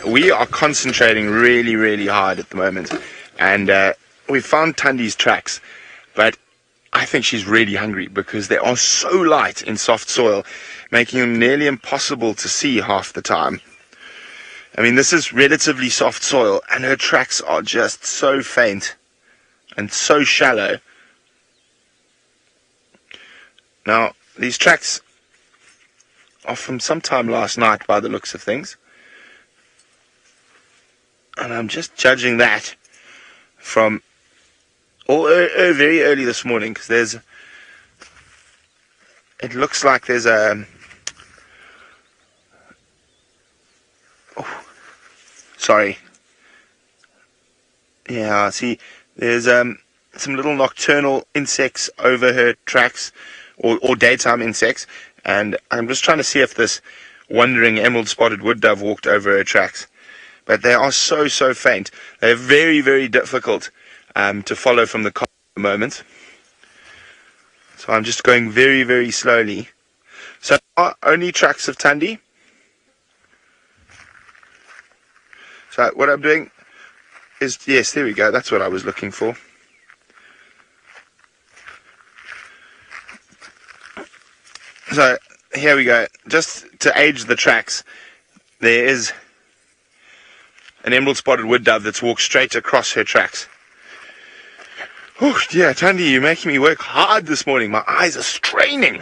We are concentrating really, really hard at the moment, and we found Tandi's tracks, but I think she's really hungry because they are so light in soft soil, making them nearly impossible to see half the time. I mean, this is relatively soft soil, and her tracks are just so faint and so shallow. Now, these tracks are from sometime last night by the looks of things. And I'm just judging that from very early this morning, because it looks like there's a, sorry, yeah, see, there's some little nocturnal insects over her tracks, or daytime insects, and I'm just trying to see if this wandering emerald spotted wood dove walked over her tracks. But they are so faint. They're very, very difficult to follow from the car at the moment. So I'm just going very, very slowly. So only tracks of Tandi. So what I'm doing is, yes, there we go. That's what I was looking for. So here we go. Just to age the tracks, there is an emerald spotted wood dove that's walked straight across her tracks. Oh dear, Tandi, you're making me work hard this morning. My eyes are straining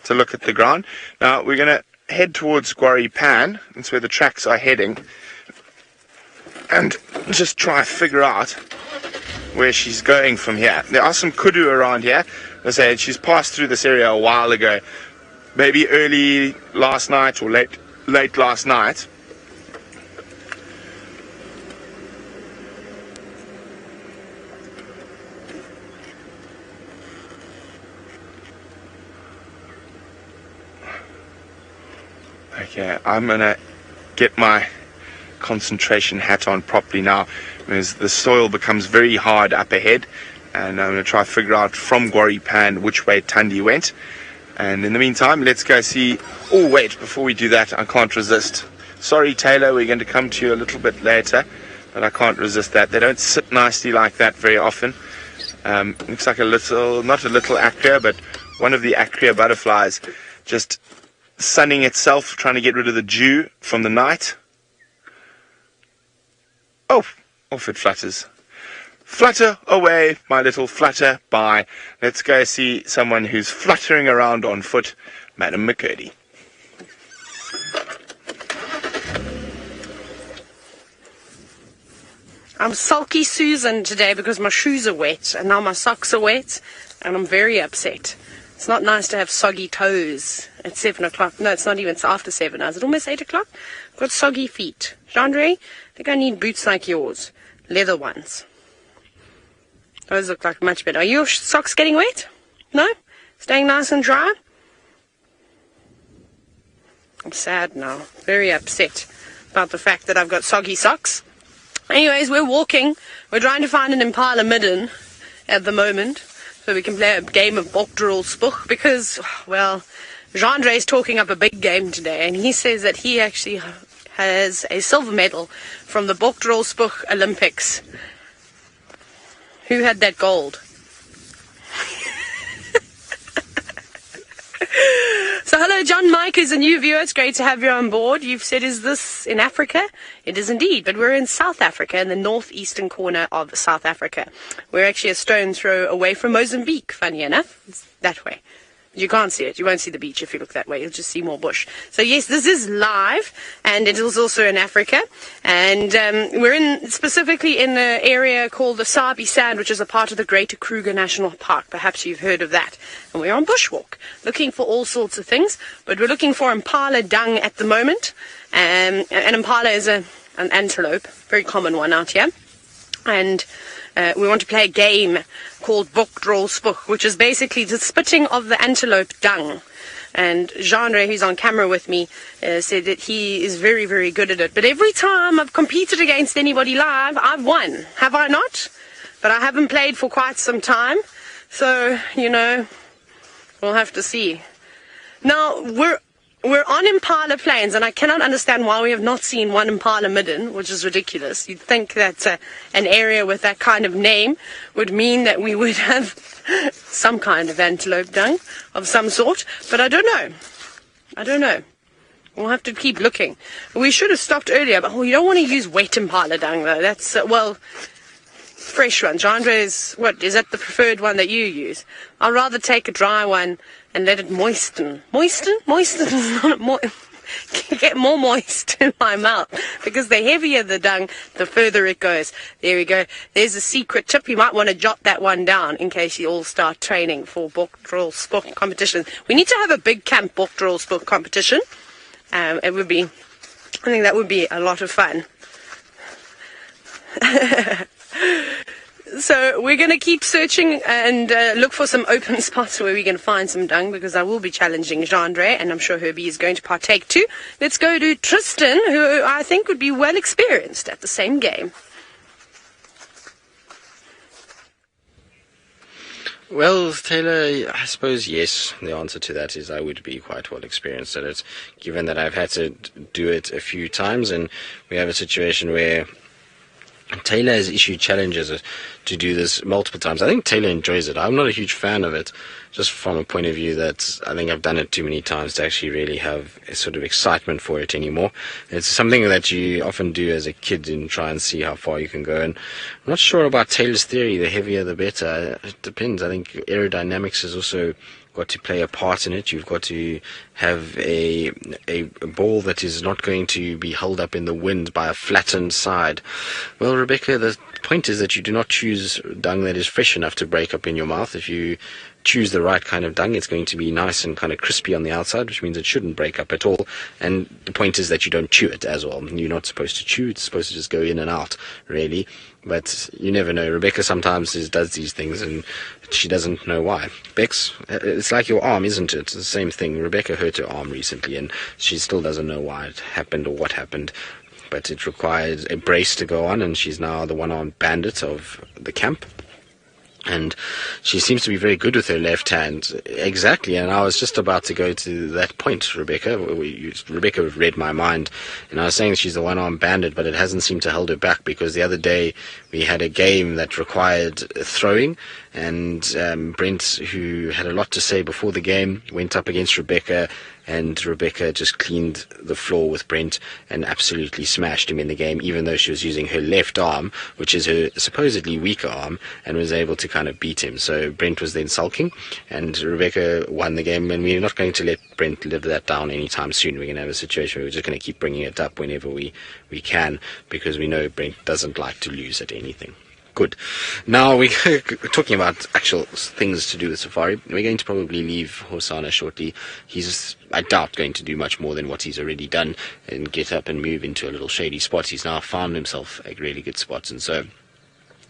to look at the ground. Now we're going to head towards Gwari Pan. That's where the tracks are heading. And just try to figure out where she's going from here. There are some kudu around here. As I said, she's passed through this area a while ago. Maybe early last night or late last night. Okay, I'm going to get my concentration hat on properly now, because the soil becomes very hard up ahead, and I'm going to try to figure out from Gwari Pan which way Tandi went. And in the meantime, let's go see... Oh, wait, before we do that, I can't resist. Sorry, Taylor, we're going to come to you a little bit later, but I can't resist that. They don't sit nicely like that very often. Looks like a little, not a little acrea, but one of the acrea butterflies just sunning itself, trying to get rid of the dew from the night. Oh, off it flutters. Flutter away, my little flutter, bye. Let's go see someone who's fluttering around on foot, Madam McCurdy. I'm sulky Susan today because my shoes are wet, and now my socks are wet, and I'm very upset. It's not nice to have soggy toes at 7 o'clock. No, it's not even, it's after 7 hours. It's almost 8 o'clock. I've got soggy feet. Andre, I think I need boots like yours. Leather ones. Those look like much better. Are your socks getting wet? No? Staying nice and dry? I'm sad now. Very upset about the fact that I've got soggy socks. Anyways, we're walking. We're trying to find an impala midden at the moment, so we can play a game of Bokdrol Spoeg, because, well, Jean-Andre is talking up a big game today, and he says that he actually has a silver medal from the Bokdrol Spoeg Olympics. Who had that gold? So hello, John Mike is a new viewer. It's great to have you on board. You've said, is this in Africa? It is indeed, but we're in South Africa, in the northeastern corner of South Africa. We're actually a stone's throw away from Mozambique, funny enough. It's that way. You can't see it. You won't see the beach if you look that way. You'll just see more bush. So yes, this is live, and it is also in Africa. And we're specifically in the area called the Sabi Sand, which is a part of the Greater Kruger National Park. Perhaps you've heard of that. And we're on bushwalk, looking for all sorts of things. But we're looking for impala dung at the moment. An impala is an antelope, very common one out here. And we want to play a game called Bokdrol Spoeg, which is basically the spitting of the antelope dung. And Jean-Ray, who's on camera with me, said that he is very, very good at it. But every time I've competed against anybody live, I've won. Have I not? But I haven't played for quite some time. So, you know, we'll have to see. Now, we're we're on impala plains, and I cannot understand why we have not seen one impala midden, which is ridiculous. You'd think that an area with that kind of name would mean that we would have some kind of antelope dung of some sort, but I don't know. We'll have to keep looking. We should have stopped earlier, but you don't want to use wet impala dung, though. That's, fresh one. Andre, is that the preferred one that you use? I'd rather take a dry one and let it moisten. Moisten is not get more moist in my mouth, because the heavier the dung, the further it goes. There we go. There's a secret tip. You might want to jot that one down in case you all start training for Bokdrol Spoeg competition. We need to have a big camp Bokdrol Spoeg competition. I think that would be a lot of fun. So we're going to keep searching and look for some open spots where we can find some dung, because I will be challenging Jandre, and I'm sure Herbie is going to partake too. Let's go to Tristan, who I think would be well experienced at the same game. Well, Taylor, I suppose yes. The answer to that is I would be quite well experienced at it, given that I've had to do it a few times, and we have a situation where Taylor has issued challenges to do this multiple times. I think Taylor enjoys it. I'm not a huge fan of it, just from a point of view that I think I've done it too many times to actually really have a sort of excitement for it anymore. It's something that you often do as a kid and try and see how far you can go. And I'm not sure about Taylor's theory, the heavier the better. It depends. I think aerodynamics is also got to play a part in it. You've got to have a ball that is not going to be held up in the wind by a flattened side. Well, Rebecca, the point is that you do not choose dung that is fresh enough to break up in your mouth. If you choose the right kind of dung, it's going to be nice and kind of crispy on the outside, which means it shouldn't break up at all. And the point is that you don't chew it as well. You're not supposed to chew. It's supposed to just go in and out, really. But you never know. Rebecca sometimes does these things and she doesn't know why. Bex, it's like your arm, isn't it? It's the same thing. Rebecca hurt her arm recently and she still doesn't know why it happened or what happened. But it requires a brace to go on, and she's now the one-armed bandit of the camp. And she seems to be very good with her left hand. Exactly, and I was just about to go to that point, Rebecca. Rebecca read my mind, and I was saying she's the one-armed bandit, but it hasn't seemed to hold her back, because the other day we had a game that required throwing, and Brent, who had a lot to say before the game, went up against Rebecca, and Rebecca just cleaned the floor with Brent and absolutely smashed him in the game, even though she was using her left arm, which is her supposedly weaker arm, and was able to kind of beat him. So Brent was then sulking, and Rebecca won the game, and we're not going to let Brent live that down anytime soon. We're going to have a situation where we're just going to keep bringing it up whenever we can, because we know Brent doesn't like to lose at anything. Good. Now we're talking about actual things to do with safari. We're going to probably leave Hosana shortly. He's, I doubt, going to do much more than what he's already done and get up and move into a little shady spot. He's now found himself a really good spot, and so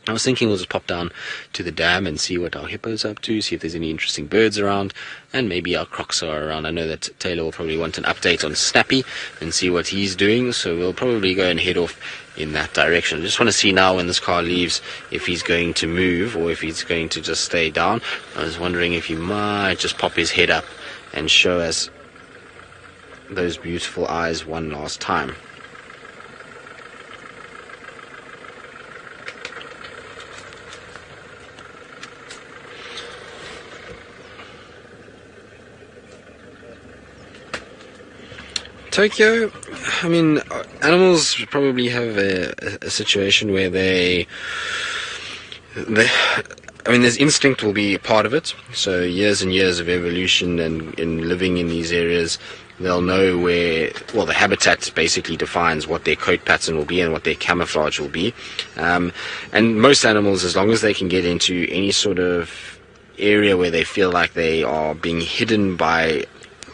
I was thinking we'll just pop down to the dam and see what our hippo's up to, see if there's any interesting birds around, and maybe our crocs are around. I know that Taylor will probably want an update on Snappy and see what he's doing, so we'll probably go and head off in that direction. I just want to see now when this car leaves if he's going to move or if he's going to just stay down. I was wondering if he might just pop his head up and show us those beautiful eyes one last time. Tokyo, I mean, animals probably have a situation where there's instinct will be part of it. So years and years of evolution and in living in these areas, they'll know where, well, the habitat basically defines what their coat pattern will be and what their camouflage will be. And most animals, as long as they can get into any sort of area where they feel like they are being hidden by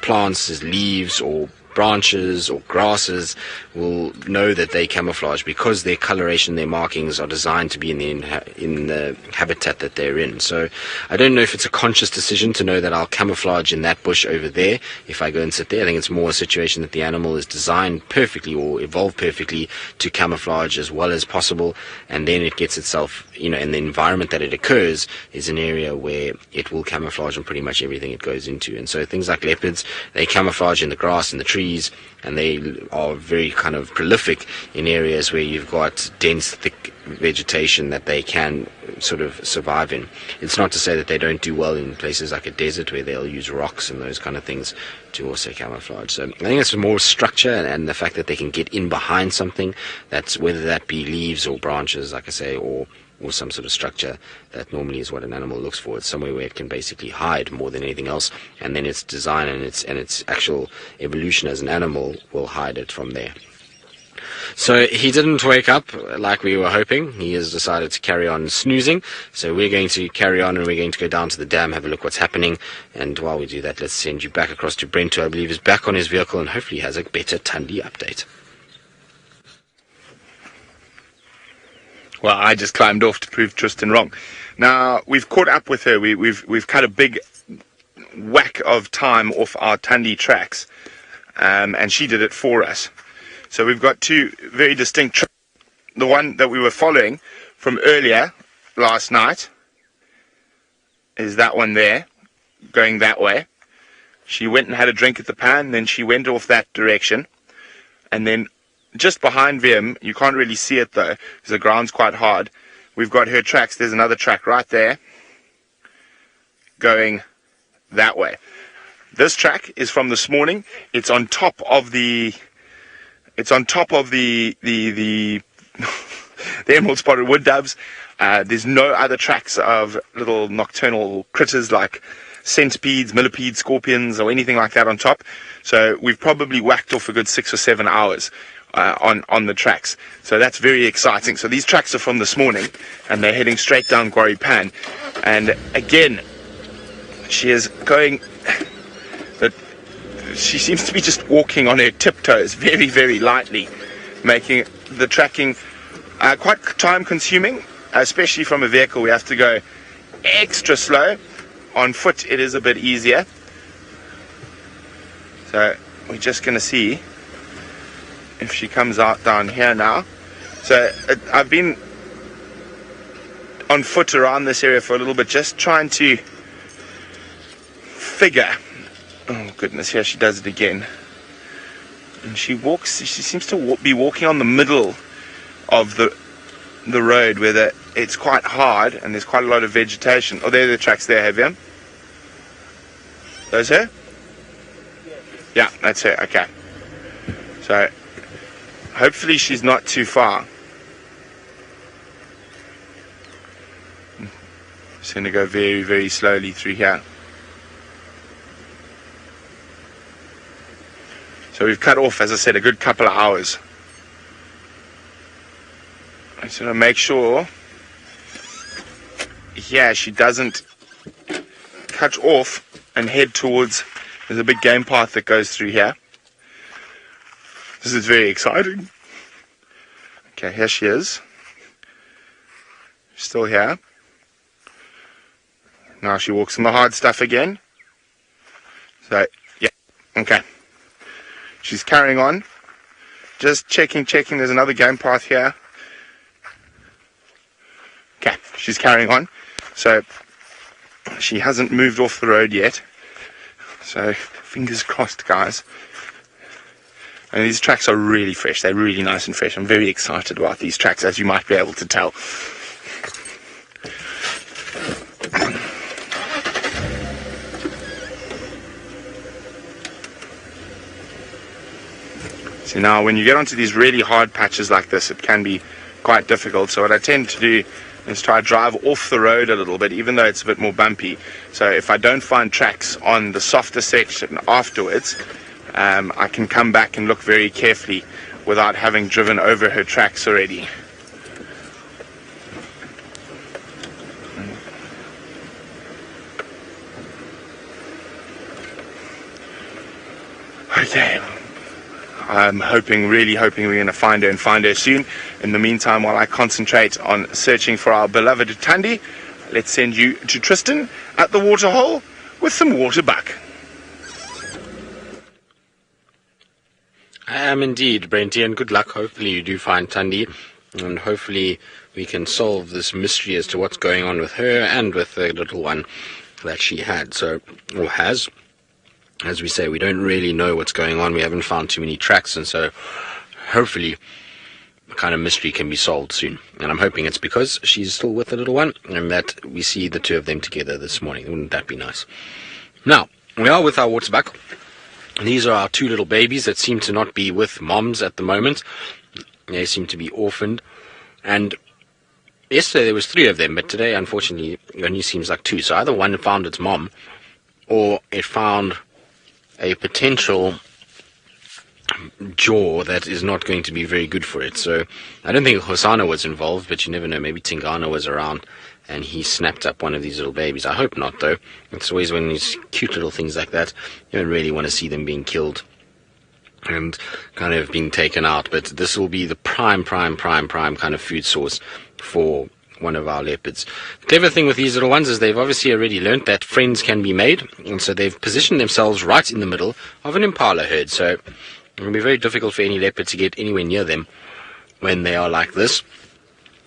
plants as leaves or branches or grasses will know that they camouflage because their coloration, their markings are designed to be in the habitat that they're in. So I don't know if it's a conscious decision to know that I'll camouflage in that bush over there if I go and sit there. I think it's more a situation that the animal is designed perfectly or evolved perfectly to camouflage as well as possible, and then it gets itself, in the environment that it occurs is an area where it will camouflage on pretty much everything it goes into. And so things like leopards, they camouflage in the grass and the trees, and they are very kind of prolific in areas where you've got dense, thick vegetation that they can sort of survive in. It's not to say that they don't do well in places like a desert where they'll use rocks and those kind of things to also camouflage. So I think it's more structure and the fact that they can get in behind something, that's whether that be leaves or branches, like I say, or some sort of structure. That normally is what an animal looks for. It's somewhere where it can basically hide more than anything else, and then its design and its actual evolution as an animal will hide it from there. So he didn't wake up like we were hoping. He has decided to carry on snoozing. So we're going to carry on, and we're going to go down to the dam, have a look what's happening. And while we do that, let's send you back across to Brent, who I believe is back on his vehicle and hopefully has a better Tundi update. Well, I just climbed off to prove Tristan wrong. Now, we've caught up with her. We've cut a big whack of time off our Tundi tracks, and she did it for us. So we've got two very distinct tracks. The one that we were following from earlier last night is that one there, going that way. She went and had a drink at the pan, then she went off that direction, and then just behind them, you can't really see it though, because the ground's quite hard. We've got her tracks. There's another track right there, going that way. This track is from this morning. It's on top of the the emerald spotted wood doves. There's no other tracks of little nocturnal critters like centipedes, millipedes, scorpions, or anything like that on top. So we've probably whacked off a good 6 or 7 hours on the tracks. So that's very exciting. So these tracks are from this morning, and they're heading straight down Quarry Pan. And again, she is going... She seems to be just walking on her tiptoes very, very lightly, making the tracking quite time consuming, especially from a vehicle. We have to go extra slow. On foot it is a bit easier. So we're just going to see if she comes out down here now. So I've been on foot around this area for a little bit, just trying to figure. Oh goodness, here she does it again. And she seems to be walking on the middle of the road where it's quite hard and there's quite a lot of vegetation. Oh, there are the tracks there, have you? Those her? Yeah, that's her, okay. So, hopefully she's not too far. Just going to go very, very slowly through here. So we've cut off, as I said, a good couple of hours. I just want to make sure, yeah, she doesn't cut off and head towards, there's a big game path that goes through here. This is very exciting. Okay, here she is. Still here. Now she walks on the hard stuff again. So, yeah, okay. She's carrying on. Just checking. There's another game path here. Okay, she's carrying on. So, she hasn't moved off the road yet. So, fingers crossed, guys. And these tracks are really fresh. They're really nice and fresh. I'm very excited about these tracks, as you might be able to tell. So now when you get onto these really hard patches like this, it can be quite difficult. So what I tend to do is try to drive off the road a little bit, even though it's a bit more bumpy. So if I don't find tracks on the softer section afterwards, I can come back and look very carefully without having driven over her tracks already. Okay. I'm really hoping we're going to find her and find her soon. In the meantime, while I concentrate on searching for our beloved Thandi, let's send you to Tristan at the waterhole with some water back. I am indeed, Brenty, and good luck. Hopefully you do find Thandi, and hopefully we can solve this mystery as to what's going on with her and with the little one that she had, or has. As we say, we don't really know what's going on. We haven't found too many tracks, and so hopefully the kind of mystery can be solved soon. And I'm hoping it's because she's still with the little one and that we see the two of them together this morning. Wouldn't that be nice? Now, we are with our waterbuck. These are our two little babies that seem to not be with moms at the moment. They seem to be orphaned. And yesterday there was 3 of them, but today, unfortunately, it only seems like 2. So either one found its mom, or it found a potential jaw that is not going to be very good for it. So I don't think Hosana was involved, but you never know. Maybe Tingana was around and he snapped up one of these little babies. I hope not, though. It's always when these cute little things like that, you don't really want to see them being killed and kind of being taken out. But this will be the prime kind of food source for one of our leopards. The clever thing with these little ones is they've obviously already learnt that friends can be made, and so they've positioned themselves right in the middle of an impala herd. So it will be very difficult for any leopard to get anywhere near them when they are like this,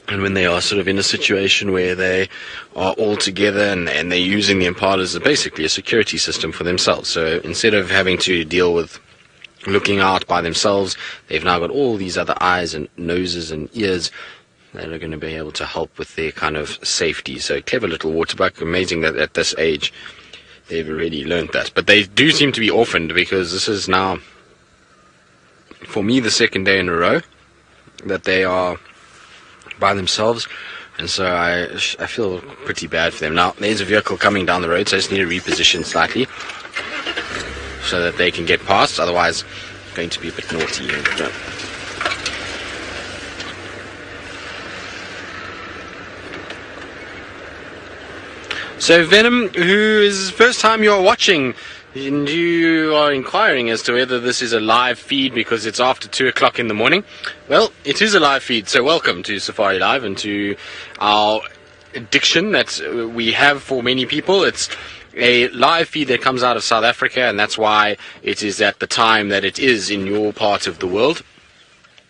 and when they are sort of in a situation where they are all together and they're using the impalas as basically a security system for themselves. So instead of having to deal with looking out by themselves, they've now got all these other eyes and noses and ears that are going to be able to help with their kind of safety. So clever little waterbuck. Amazing that at this age they've already learned that. But they do seem to be orphaned, because this is now, for me, the 2nd day in a row that they are by themselves. And so I feel pretty bad for them. Now, there's a vehicle coming down the road, so I just need to reposition slightly so that they can get past. Otherwise, it's going to be a bit naughty. So Venom, who is first time you're watching, and you are inquiring as to whether this is a live feed because it's after 2 o'clock in the morning. Well, it is a live feed, so welcome to Safari Live and to our addiction that we have for many people. It's a live feed that comes out of South Africa, and that's why it is at the time that it is in your part of the world.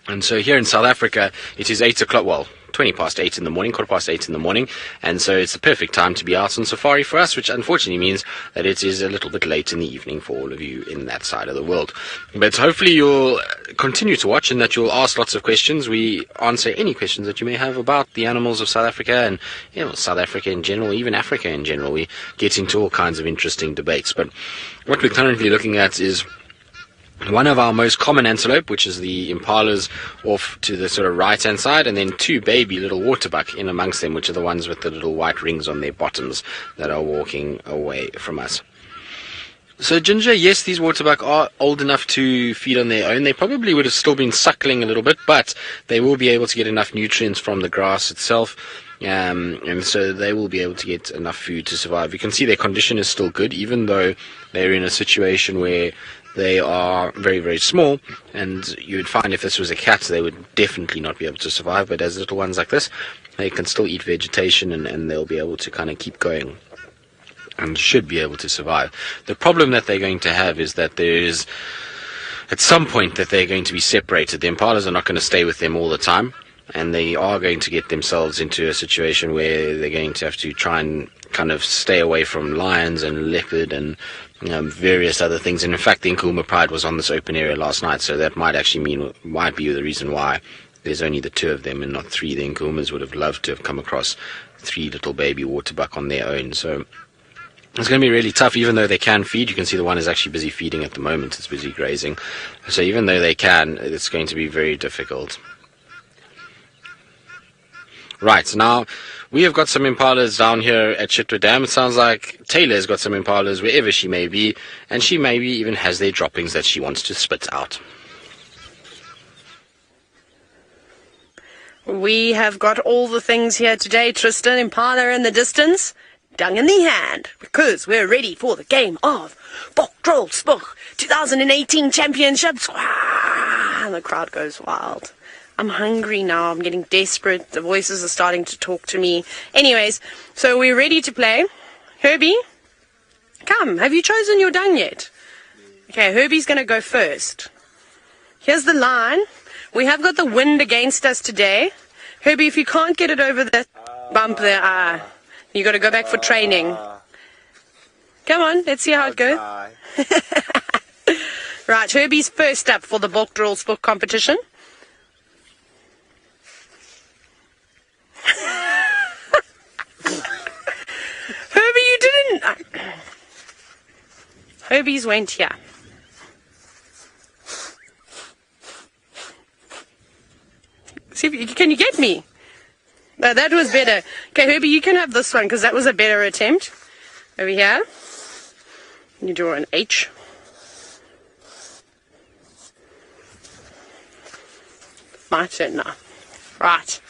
And so here in South Africa, it is 8 o'clock, well, 20 past 8 in the morning, 8:15 in the morning, and so it's the perfect time to be out on safari for us, which unfortunately means that it is a little bit late in the evening for all of you in that side of the world. But hopefully you'll continue to watch and that you'll ask lots of questions. We answer any questions that you may have about the animals of South Africa and, you know, South Africa in general, even Africa in general. We get into all kinds of interesting debates. But what we're currently looking at is one of our most common antelope, which is the impalas off to the sort of right-hand side, and then 2 baby little waterbuck in amongst them, which are the ones with the little white rings on their bottoms that are walking away from us. So Ginger, yes, these waterbuck are old enough to feed on their own. They probably would have still been suckling a little bit, but they will be able to get enough nutrients from the grass itself. And so they will be able to get enough food to survive. You can see their condition is still good, even though they're in a situation where they are very, very small, and you would find if this was a cat, they would definitely not be able to survive. But as little ones like this, they can still eat vegetation, and they'll be able to kind of keep going and should be able to survive. The problem that they're going to have is that there is, at some point, that they're going to be separated. The impalas are not going to stay with them all the time, and they are going to get themselves into a situation where they're going to have to try and kind of stay away from lions and leopard and various other things. And in fact, the Nkuhuma Pride was on this open area last night, so that might be the reason why there's only the 2 of them and not 3. The Nkuhumas would have loved to have come across 3 little baby waterbuck on their own. So it's going to be really tough, even though they can feed. You can see the one is actually busy feeding at the moment. It's busy grazing. So even though they can, it's going to be very difficult. Right, now we have got some impalas down here at Chitwa Dam. It sounds like Taylor's got some impalas wherever she may be, and she maybe even has their droppings that she wants to spit out. We have got all the things here today, Tristan. Impala in the distance, dung in the hand, because we're ready for the game of Bokdrol Spoeg 2018 Championships. And the crowd goes wild. I'm hungry now. I'm getting desperate. The voices are starting to talk to me. Anyways, so we're ready to play. Herbie, come. Have you chosen your dung yet? Okay, Herbie's going to go first. Here's the line. We have got the wind against us today. Herbie, if you can't get it over that bump there, you got to go back for training. Come on, let's see how it goes. Right, Herbie's first up for the Bokdrol Spoeg competition. Herbie, you didn't... Herbie's went here. See, can you get me? No, that was better. Okay, Herbie, you can have this one because that was a better attempt. Over here. You draw an H. My turn now. Right.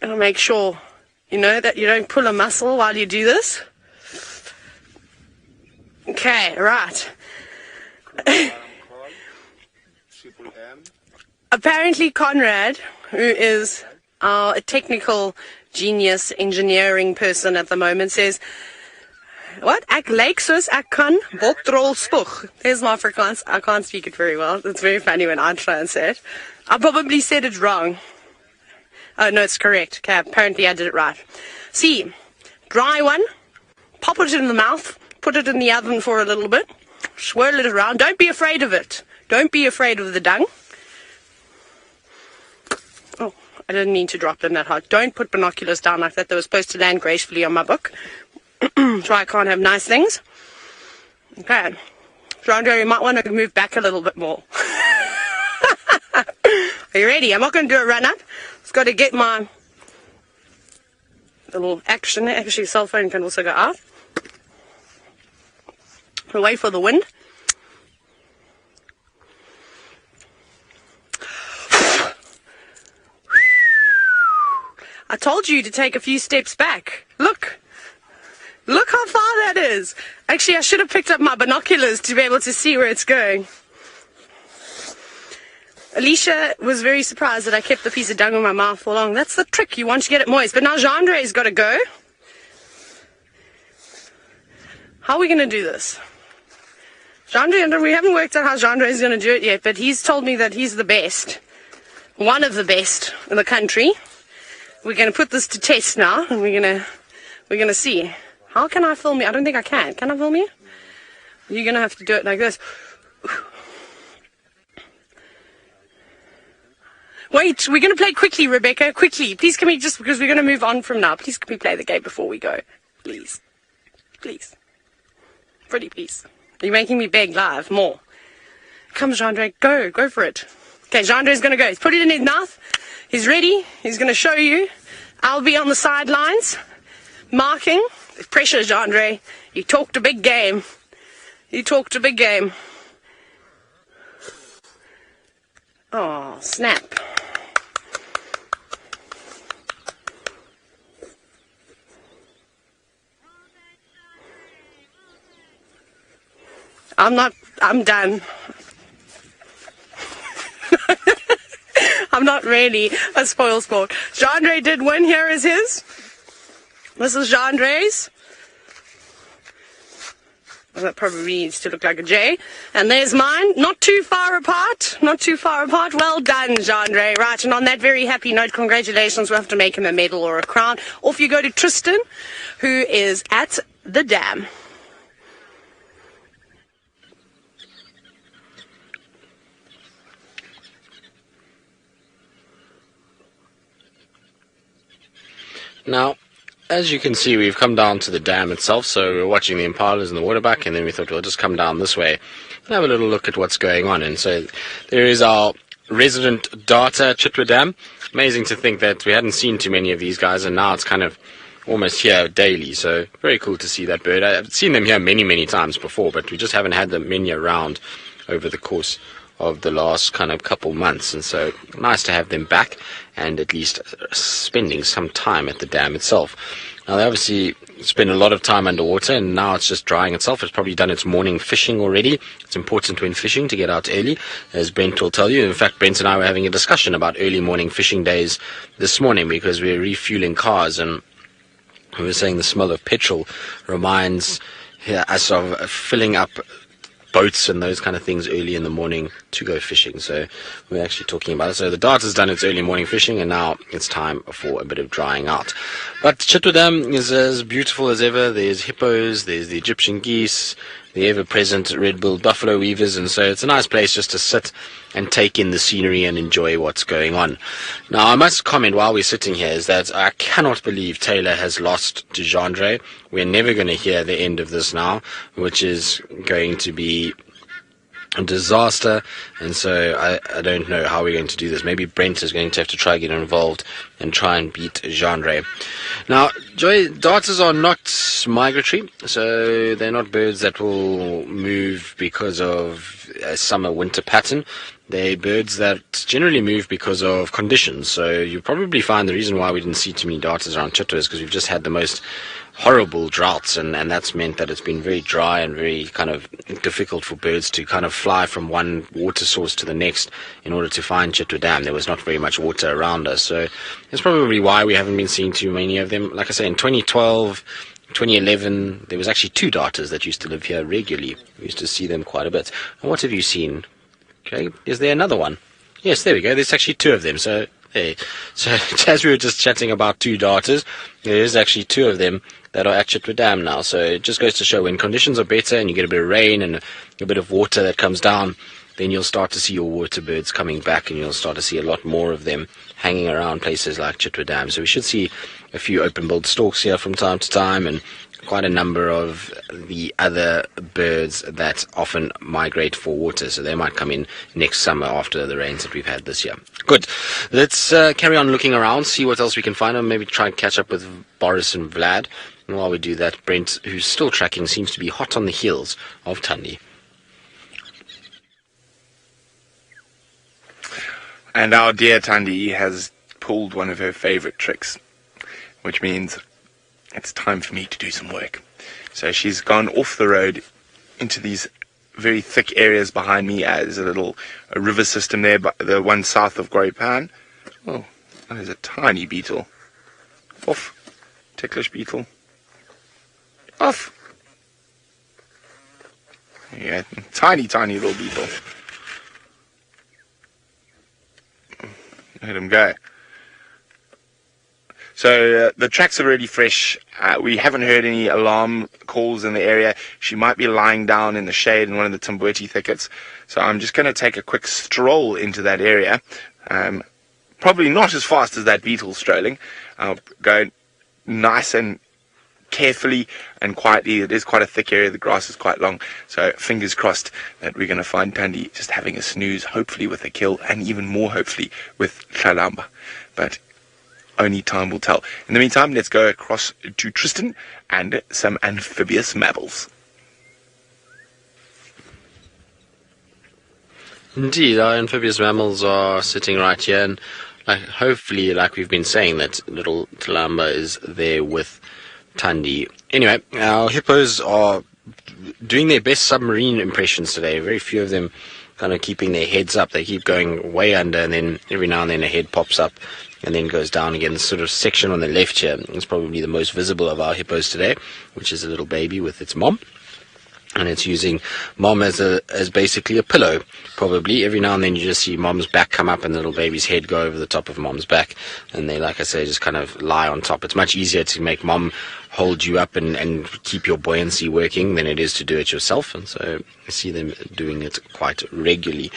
I'll make sure, that you don't pull a muscle while you do this. Okay, right. Apparently Conrad, who is our technical genius engineering person at the moment, says, what? Ek lyk soos ek kan Bokdrol Spoeg. There's my Afrikaans. I can't speak it very well. It's very funny when I try and say it. I probably said it wrong. Oh, no, it's correct. Okay, apparently I did it right. See, dry one, pop it in the mouth, put it in the oven for a little bit, swirl it around. Don't be afraid of it. Don't be afraid of the dung. Oh, I didn't mean to drop them that hard. Don't put binoculars down like that. They were supposed to land gracefully on my book. So I can't have nice things. Okay. Jean-André, you might want to move back a little bit more. Are you ready? I'm not going to do a run-up. It's got to get my little action. Actually, cell phone can also go off. We'll wait for the wind. I told you to take a few steps back. Look. Look how far that is. Actually, I should have picked up my binoculars to be able to see where it's going. Alicia was very surprised that I kept the piece of dung in my mouth for long. That's the trick. You want to get it moist. But now Jean-André's got to go. How are we going to do this? Jean-André, we haven't worked out how Jean-André's going to do it yet, but he's told me that he's the best. One of the best in the country. We're going to put this to test now, and we're going to see. How can I film you? I don't think I can. Can I film you? You're going to have to do it like this. Wait, we're going to play quickly, Rebecca. Quickly. Please can we just, because we're going to move on from now. Please can we play the game before we go? Please. Please. Pretty please. You're making me beg live. More. Come, Jean-André. Go. Go for it. Okay, Jean-André's going to go. He's put it in his mouth. He's ready. He's going to show you. I'll be on the sidelines. Marking. Pressure, Jean-André. You talked a big game. You talked a big game. Oh, snap. I'm done. I'm not really a spoil sport. Jean-André did win. Here is his. This is Jean-André's. Well, that probably needs to look like a J. And there's mine. Not too far apart. Not too far apart. Well done, Jean-André. Right, and on that very happy note, congratulations. We'll have to make him a medal or a crown. Off you go to Tristan, who is at the dam. Now, as you can see, we've come down to the dam itself, so we're watching the impalas and the water back, and then we thought we'll just come down this way and have a little look at what's going on. And so there is our resident darter, Chitwa Dam. Amazing to think that we hadn't seen too many of these guys, and now it's kind of almost here daily, so very cool to see that bird. I've seen them here many, many times before, but we just haven't had them many around over the course of the last kind of couple months, and so nice to have them back and at least spending some time at the dam itself. Now they obviously spend a lot of time underwater, and now it's just drying itself. It's probably done its morning fishing already. It's important when fishing to get out early, as Brent will tell you. In fact, Brent and I were having a discussion about early morning fishing days this morning because we're refueling cars, and we were saying the smell of petrol reminds us of filling up boats and those kind of things early in the morning to go fishing. So we're actually talking about it. So the Dart has done its early morning fishing, and now it's time for a bit of drying out. But Chitwa Dam is as beautiful as ever. There's hippos, there's the Egyptian geese, the ever-present red-billed buffalo weavers, and so it's a nice place just to sit and take in the scenery and enjoy what's going on. Now, I must comment while we're sitting here is that I cannot believe Taylor has lost to Gendre. We're never going to hear the end of this now, which is going to be a disaster, and so I don't know how we're going to do this. Maybe Brent is going to have to try get involved and try and beat Gendre. Now, Joy, darters are not migratory, so they're not birds that will move because of a summer-winter pattern. They're birds that generally move because of conditions. So you probably find the reason why we didn't see too many darters around Chitwa is because we've just had the most horrible droughts, and that's meant that it's been very dry and very kind of difficult for birds to kind of fly from one water source to the next in order to find Chitwa Dam. There was not very much water around us, so that's probably why we haven't been seeing too many of them. Like I say, in 2012, 2011, there was actually 2 darters that used to live here regularly. We used to see them quite a bit. And what have you seen? Okay, is there another one? Yes, there we go. There's actually 2 of them. So hey, so as we were just chatting about 2 darters, there is actually 2 of them that are at Chitwa Dam now. So it just goes to show when conditions are better and you get a bit of rain and a bit of water that comes down, then you'll start to see your water birds coming back, and you'll start to see a lot more of them hanging around places like Chitwa Dam. So we should see a few open-billed storks here from time to time, and quite a number of the other birds that often migrate for water. So they might come in next summer after the rains that we've had this year. Good. Let's carry on looking around, see what else we can find, and maybe try and catch up with Boris and Vlad. And while we do that, Brent, who's still tracking, seems to be hot on the heels of Thandi. And our dear Thandi has pulled one of her favorite tricks, which means it's time for me to do some work. So she's gone off the road into these very thick areas behind me. There's a river system there, but the one south of Groipan. Oh, there's a tiny beetle. Off. Ticklish beetle. Off. Yeah, tiny little beetle. Let him go. So the tracks are really fresh. We haven't heard any alarm calls in the area. She might be lying down in the shade in one of the Tamboti thickets. So I'm just going to take a quick stroll into that area. Probably not as fast as that beetle strolling. I'll go nice and carefully and quietly. It is quite a thick area. The grass is quite long. So fingers crossed that we're going to find Thandi just having a snooze, hopefully with a kill, and even more hopefully with Tlalamba. But only time will tell. In the meantime, let's go across to Tristan and some amphibious mammals. Indeed, our amphibious mammals are sitting right here, and hopefully, like we've been saying, that little Tlalamba is there with Thandi. Anyway, our hippos are doing their best submarine impressions today. Very few of them kind of keeping their heads up. They keep going way under, and then every now and then a head pops up and then goes down again. This sort of section on the left here is probably the most visible of our hippos today, which is a little baby with its mom. And it's using mom as basically a pillow, probably. Every now and then you just see mom's back come up and the little baby's head go over the top of mom's back. And they, like I say, just kind of lie on top. It's much easier to make mom hold you up and keep your buoyancy working than it is to do it yourself. And so I see them doing it quite regularly.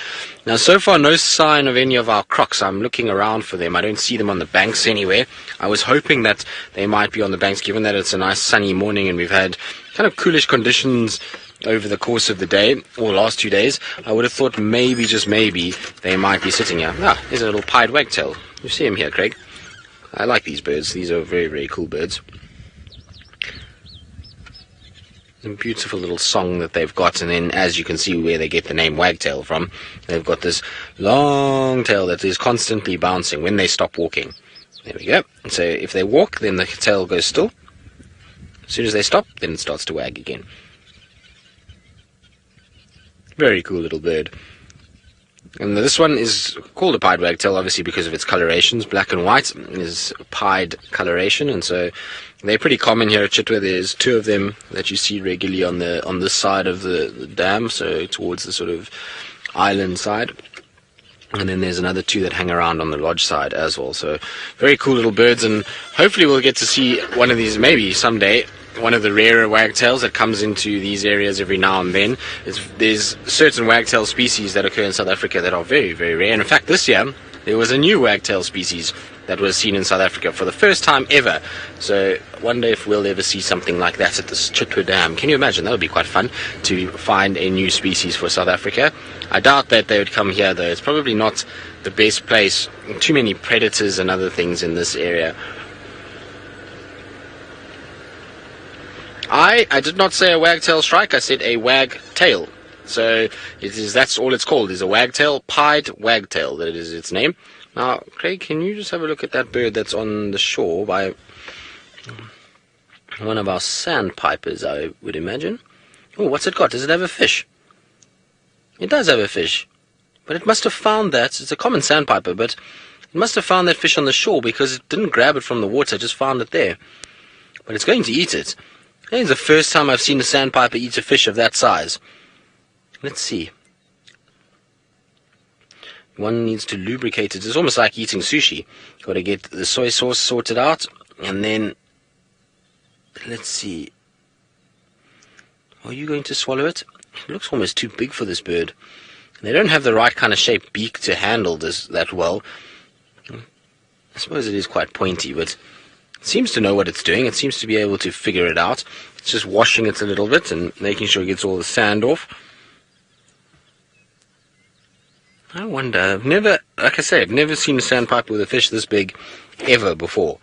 Now, so far, no sign of any of our crocs. I'm looking around for them. I don't see them on the banks anywhere. I was hoping that they might be on the banks, given that it's a nice sunny morning and we've had kind of coolish conditions over the course of the day, or last 2 days. I would have thought maybe, just maybe, they might be sitting here. Ah, there's a little pied wagtail. You see him here, Craig. I like these birds. These are very, very cool birds. A beautiful little song that they've got, and then as you can see where they get the name wagtail from, they've got this long tail that is constantly bouncing when they stop walking. There we go. So if they walk, then the tail goes still. As soon as they stop, then it starts to wag again. Very cool little bird. And this one is called a pied wagtail, obviously because of its colorations. Black and white is pied coloration, and so they're pretty common here at Chitwa. There's 2 of them that you see regularly on this side of the dam, so towards the sort of island side. And then there's another 2 that hang around on the lodge side as well. So very cool little birds, and hopefully we'll get to see one of these maybe someday. One of the rarer wagtails that comes into these areas every now and then. There's certain wagtail species that occur in South Africa that are very, very rare. And in fact, this year, there was a new wagtail species that was seen in South Africa for the first time ever. So I wonder if we'll ever see something like that at the Chitwa Dam. Can you imagine? That would be quite fun to find a new species for South Africa. I doubt that they would come here, though. It's probably not the best place. Too many predators and other things in this area. I did not say a wagtail shrike, I said a wagtail. So that's all it's called, is a wagtail, pied wagtail, that is its name. Now, Craig, can you just have a look at that bird that's on the shore by one of our sandpipers, I would imagine. Oh, what's it got? Does it have a fish? It does have a fish. But it must have found that. It's a common sandpiper, but it must have found that fish on the shore because it didn't grab it from the water, just found it there. But it's going to eat it. I think it's the first time I've seen a sandpiper eat a fish of that size. Let's see. One needs to lubricate it. It's almost like eating sushi. Got to get the soy sauce sorted out, and then let's see. Are you going to swallow it? It looks almost too big for this bird. They don't have the right kind of shaped beak to handle this that well. I suppose it is quite pointy, but it seems to know what it's doing. It seems to be able to figure it out. It's just washing it a little bit and making sure it gets all the sand off. I wonder, like I say, I've never seen a sandpiper with a fish this big ever before.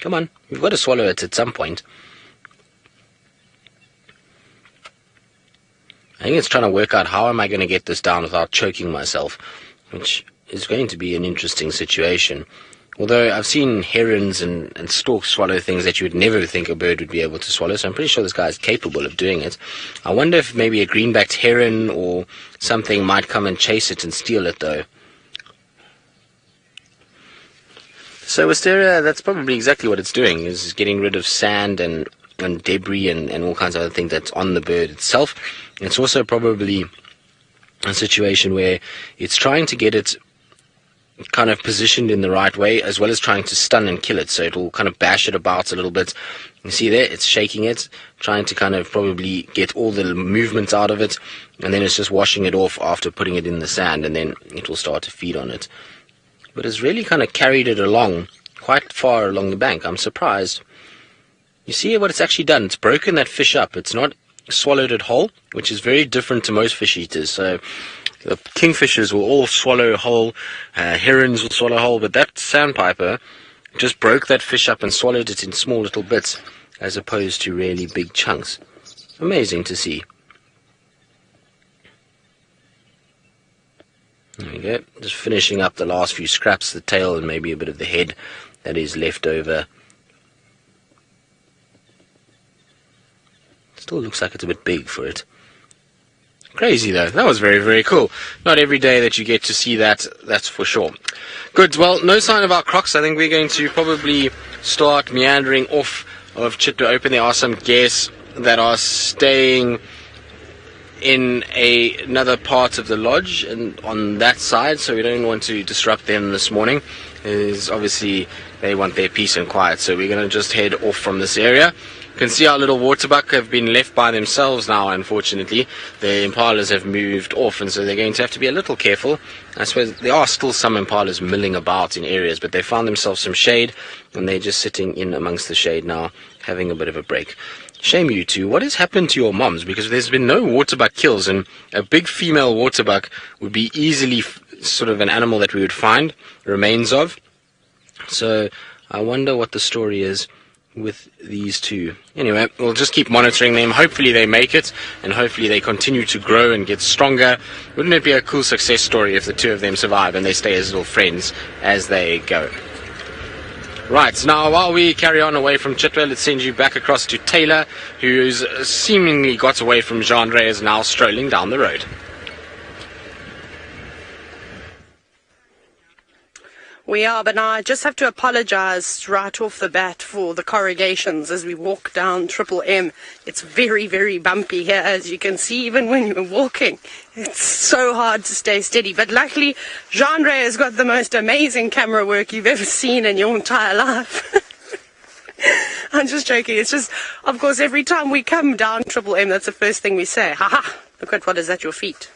Come on, you've got to swallow it at some point. I think it's trying to work out how am I going to get this down without choking myself, which is going to be an interesting situation. Although I've seen herons and storks swallow things that you would never think a bird would be able to swallow, so I'm pretty sure this guy is capable of doing it. I wonder if maybe a greenbacked heron or something might come and chase it and steal it, though. So Wisteria, that's probably exactly what it's doing, is getting rid of sand and debris and all kinds of other things that's on the bird itself. It's also probably a situation where it's trying to get it kind of positioned in the right way, as well as trying to stun and kill it, so it'll kind of bash it about a little bit. You see there, it's shaking it, trying to kind of probably get all the movements out of it, and then it's just washing it off after putting it in the sand, and then it will start to feed on it. But it's really kind of carried it along, quite far along the bank. I'm surprised. You see what it's actually done? It's broken that fish up. It's not swallowed it whole, which is very different to most fish eaters. So the kingfishers will all swallow whole, herons will swallow whole, but that sandpiper just broke that fish up and swallowed it in small little bits, as opposed to really big chunks. Amazing to see. There we go, just finishing up the last few scraps, the tail and maybe a bit of the head that is left over. Still looks like it's a bit big for it. Crazy though, that was very, very cool. Not every day that you get to see that, that's for sure. Good, well, no sign of our crocs. I think we're going to probably start meandering off of Chitwa Open. There are some guests that are staying in another part of the lodge and on that side, so we don't want to disrupt them this morning. Obviously they want their peace and quiet, so we're going to just head off from this area. You can see our little waterbuck have been left by themselves now, unfortunately. The impalas have moved off, and so they're going to have to be a little careful. I suppose there are still some impalas milling about in areas, but they found themselves some shade, and they're just sitting in amongst the shade now, having a bit of a break. Shame you two. What has happened to your moms? Because there's been no waterbuck kills, and a big female waterbuck would be easily sort of an animal that we would find remains of. So I wonder what the story is with these two. Anyway, we'll just keep monitoring them. Hopefully they make it, and hopefully they continue to grow and get stronger. Wouldn't it be a cool success story if the two of them survive and they stay as little friends as they go? Right, now while we carry on away from Chitwa, let's send you back across to Taylor, who's seemingly got away from Genre, is now strolling down the road. We are, but now I just have to apologize right off the bat for the corrugations as we walk down Triple M. It's very, very bumpy here, as you can see, even when you're walking. It's so hard to stay steady. But luckily, Genre has got the most amazing camera work you've ever seen in your entire life. I'm just joking. It's just, of course, every time we come down Triple M, that's the first thing we say. Ha ha! Look at what is at your feet.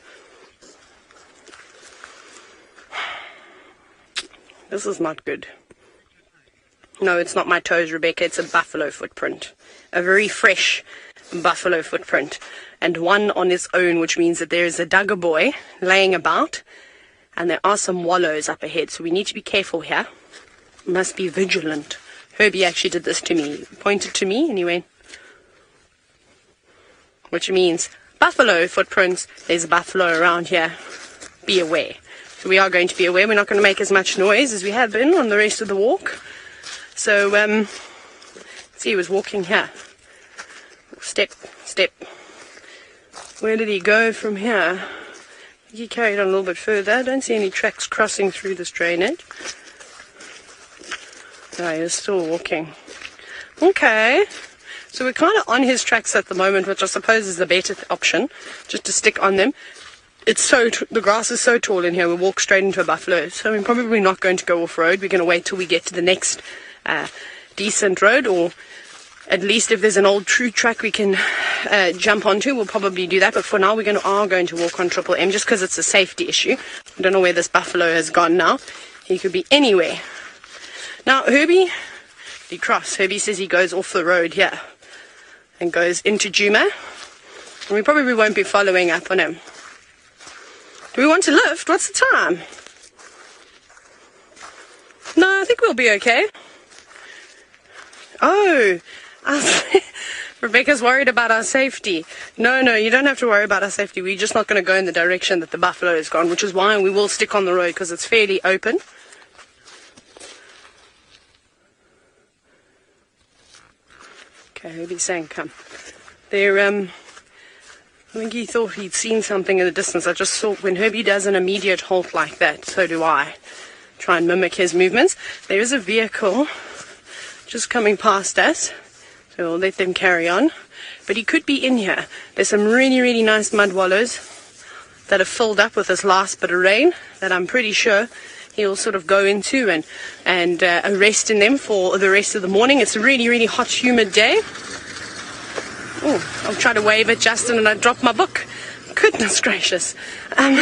This is not good. No, it's not my toes, Rebecca. It's a buffalo footprint. A very fresh buffalo footprint. And one on its own, which means that there is a dugger boy laying about. And there are some wallows up ahead. So we need to be careful here. We must be vigilant. Herbie actually did this to me. He pointed to me and he went. Which means buffalo footprints. There's a buffalo around here. Be aware. So we are going to be aware. We're not going to make as much noise as we have been on the rest of the walk. So, see, he was walking here. Step, step. Where did he go from here? He carried on a little bit further. I don't see any tracks crossing through this drainage. No, he was still walking. Okay. So we're kind of on his tracks at the moment, which I suppose is the better option, just to stick on them. It's the grass is so tall in here, we'll walk straight into a buffalo. So we're probably not going to go off-road. We're going to wait till we get to the next decent road, or at least if there's an old true track we can jump onto, we'll probably do that. But for now, we are going to walk on Triple M just because it's a safety issue. I don't know where this buffalo has gone now. He could be anywhere. Now, Herbie, he crossed. Herbie says he goes off the road here and goes into Djuma. And we probably won't be following up on him. Do we want to lift? What's the time? No, I think we'll be okay. Oh, Rebecca's worried about our safety. No, you don't have to worry about our safety. We're just not going to go in the direction that the buffalo has gone, which is why we will stick on the road, because it's fairly open. Okay, Herbie's saying come. They're, I think he thought he'd seen something in the distance. I just saw when Herbie does an immediate halt like that, so do I. Try and mimic his movements. There is a vehicle just coming past us, so we'll let them carry on. But he could be in here. There's some really, really nice mud wallows that have filled up with this last bit of rain that I'm pretty sure he'll sort of go into and rest in them for the rest of the morning. It's a really, really hot, humid day. Oh, I'll try to wave at Justin and I dropped my book. Goodness gracious. And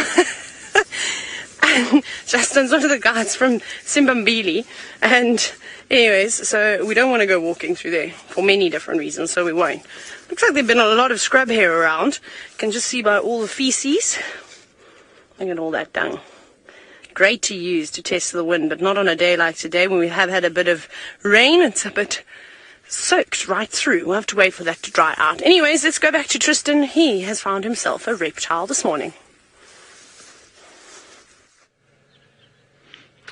Justin's one of the guys from Simbambili. And anyways, so we don't want to go walking through there for many different reasons, so we won't. Looks like there's been a lot of scrub here around. You can just see by all the feces. Look at all that dung. Great to use to test the wind, but not on a day like today when we have had a bit of rain. It's a bit soaked right through. We'll have to wait for that to dry out. Anyways, let's go back to Tristan. He has found himself a reptile this morning.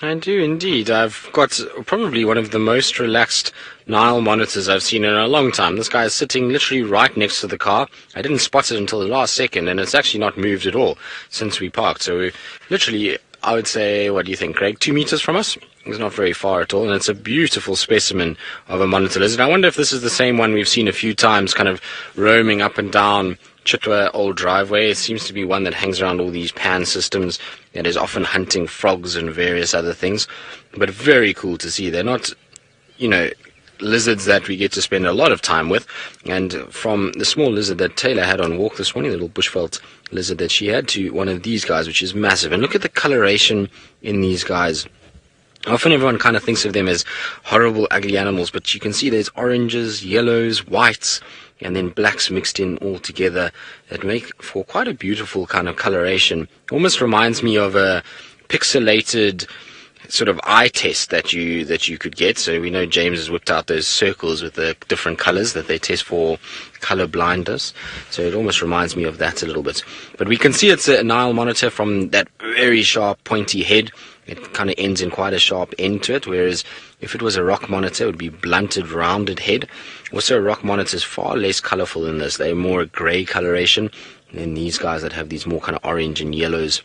I do indeed. I've got probably one of the most relaxed Nile monitors I've seen in a long time. This guy is sitting literally right next to the car. I didn't spot it until the last second, and it's actually not moved at all since we parked. So we're literally, I would say, what do you think, Craig? 2 meters from us? It's not very far at all, and it's a beautiful specimen of a monitor lizard. I wonder if this is the same one we've seen a few times, kind of roaming up and down Chitwa old driveway. It seems to be one that hangs around all these pan systems and is often hunting frogs and various other things. But very cool to see. They're not, lizards that we get to spend a lot of time with. And from the small lizard that Taylor had on walk this morning, the little bushveld lizard that she had, to one of these guys, which is massive. And look at the coloration in these guys. Often everyone kind of thinks of them as horrible, ugly animals, but you can see there's oranges, yellows, whites, and then blacks mixed in all together that make for quite a beautiful kind of coloration. Almost reminds me of a pixelated sort of eye test that you could get. So we know James has whipped out those circles with the different colors that they test for color blindness. So it almost reminds me of that a little bit. But we can see it's a Nile monitor from that very sharp pointy head. It kind of ends in quite a sharp end to it, whereas if it was a rock monitor, it would be blunted, rounded head. Also, a rock monitor is far less colorful than this. They're more a gray coloration than these guys that have these more kind of orange and yellows.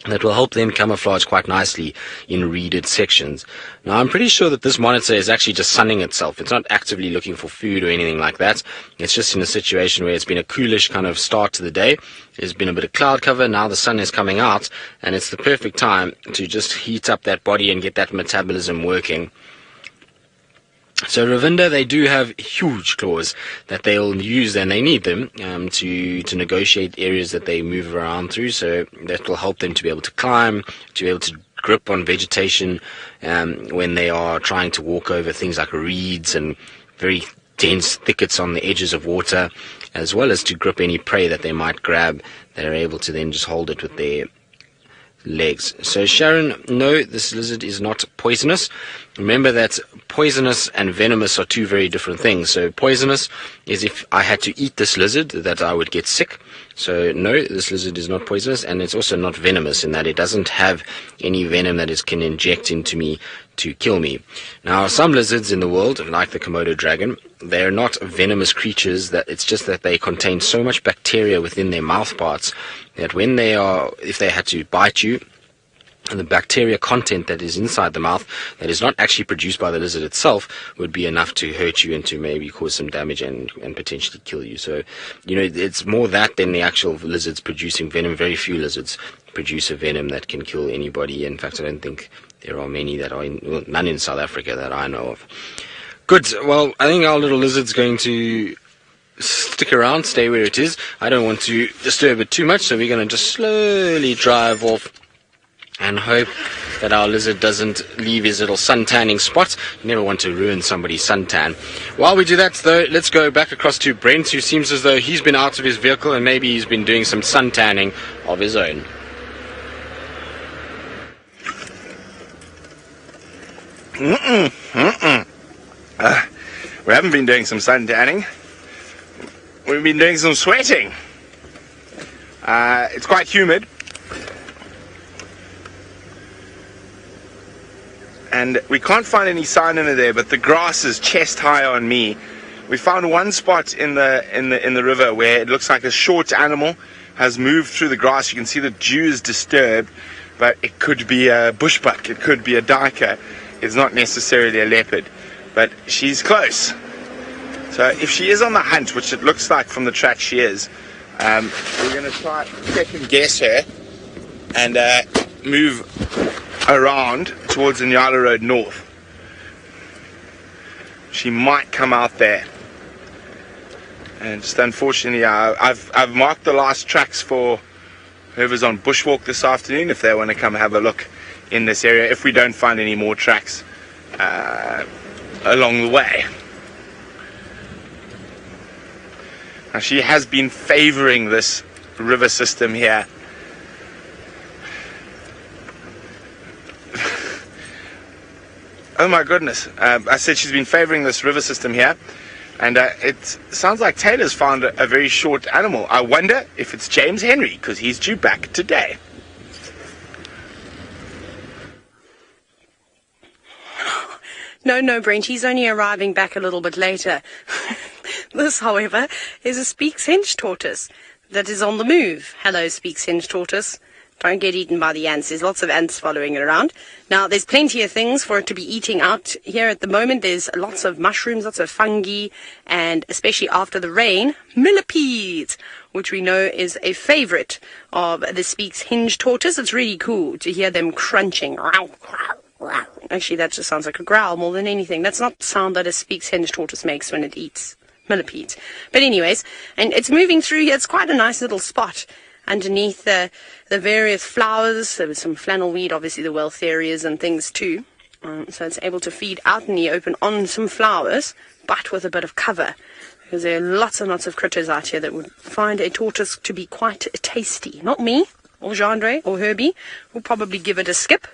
That will help them camouflage quite nicely in reeded sections. Now, I'm pretty sure that this monitor is actually just sunning itself. It's not actively looking for food or anything like that. It's just in a situation where it's been a coolish kind of start to the day. There's been a bit of cloud cover. Now the sun is coming out, and it's the perfect time to just heat up that body and get that metabolism working. So Ravinda, they do have huge claws that they'll use, and they need them to negotiate areas that they move around through. So that will help them to be able to climb, to be able to grip on vegetation when they are trying to walk over things like reeds and very dense thickets on the edges of water, as well as to grip any prey that they might grab. They're able to then just hold it with their legs. So Sharon, no, this lizard is not poisonous. Remember that poisonous and venomous are two very different things. So poisonous is if I had to eat this lizard that I would get sick. So no, this lizard is not poisonous, and it's also not venomous in that it doesn't have any venom that it can inject into me to kill me. Now, some lizards in the world, like the Komodo dragon, they're not venomous creatures. That it's just that they contain so much bacteria within their mouth parts that when if they had to bite you, and the bacteria content that is inside the mouth that is not actually produced by the lizard itself would be enough to hurt you and to maybe cause some damage and potentially kill you. So, it's more that than the actual lizards producing venom. Very few lizards produce a venom that can kill anybody. In fact, I don't think there are many none in South Africa that I know of. Good. Well, I think our little lizard's going to stick around, stay where it is. I don't want to disturb it too much, so we're going to just slowly drive off and hope that our lizard doesn't leave his little sun tanning spot. You never want to ruin somebody's suntan. While we do that, though, let's go back across to Brent, who seems as though he's been out of his vehicle and maybe he's been doing some sun tanning of his own. We haven't been doing some sun tanning. We've been doing some sweating. It's quite humid. And we can't find any sign in it there, but the grass is chest high on me. We found one spot in the river where it looks like a short animal has moved through the grass. You can see the dew is disturbed, but it could be a bushbuck, it could be a duiker. It's not necessarily a leopard, but she's close. So if she is on the hunt, which it looks like from the track she is, we're going to try second guess her and move around towards the Nyala Road North. She might come out there. And just unfortunately, I've marked the last tracks for whoever's on bushwalk this afternoon, if they want to come have a look in this area, if we don't find any more tracks along the way. Now, she has been favoring this river system here. Oh my goodness, I said she's been favoring this river system here, and it sounds like Taylor's found a very short animal. I wonder if it's James Henry, because he's due back today. No, Brent, he's only arriving back a little bit later. This, however, is a Speak's Hinge tortoise that is on the move. Hello, Speak's Hinge tortoise. Don't get eaten by the ants. There's lots of ants following it around. Now, there's plenty of things for it to be eating out here at the moment. There's lots of mushrooms, lots of fungi, and especially after the rain, millipedes, which we know is a favorite of the Speak's Hinge tortoise. It's really cool to hear them crunching. Actually, that just sounds like a growl more than anything. That's not the sound that a Speak's Hinge tortoise makes when it eats millipedes. But anyways, and it's moving through here. It's quite a nice little spot underneath the various flowers. There was some flannel weed, obviously the Weltherias and things too. So it's able to feed out in the open on some flowers, but with a bit of cover. Because there are lots and lots of critters out here that would find a tortoise to be quite tasty. Not me, or Jean-Andre, or Herbie. We'll probably give it a skip.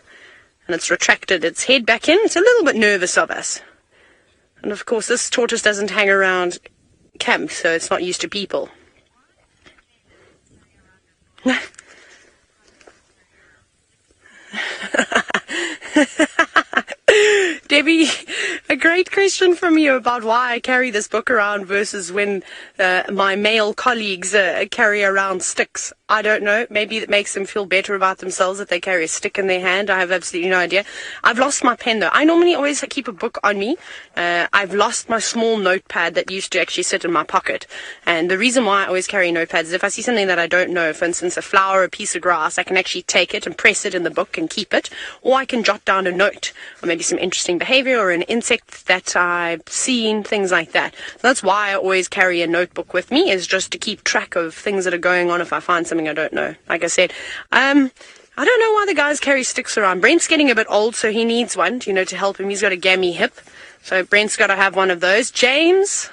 and it's retracted its head back in. It's a little bit nervous of us. And of course, this tortoise doesn't hang around camp, so it's not used to people. Debbie, a great question from you about why I carry this book around versus when my male colleagues carry around sticks. I don't know. Maybe it makes them feel better about themselves that they carry a stick in their hand. I have absolutely no idea. I've lost my pen, though. I normally always keep a book on me. I've lost my small notepad that used to actually sit in my pocket. And the reason why I always carry notepads is if I see something that I don't know, for instance, a flower, a piece of grass, I can actually take it and press it in the book and keep it. Or I can jot down a note, or maybe some interesting behavior or an insect that I've seen, things like that. So that's why I always carry a notebook with me, is just to keep track of things that are going on if I find something I don't know. Like I said, I don't know why the guys carry sticks around. Brent's getting a bit old, so he needs one, to help him. He's got a gammy hip, so Brent's got to have one of those. James,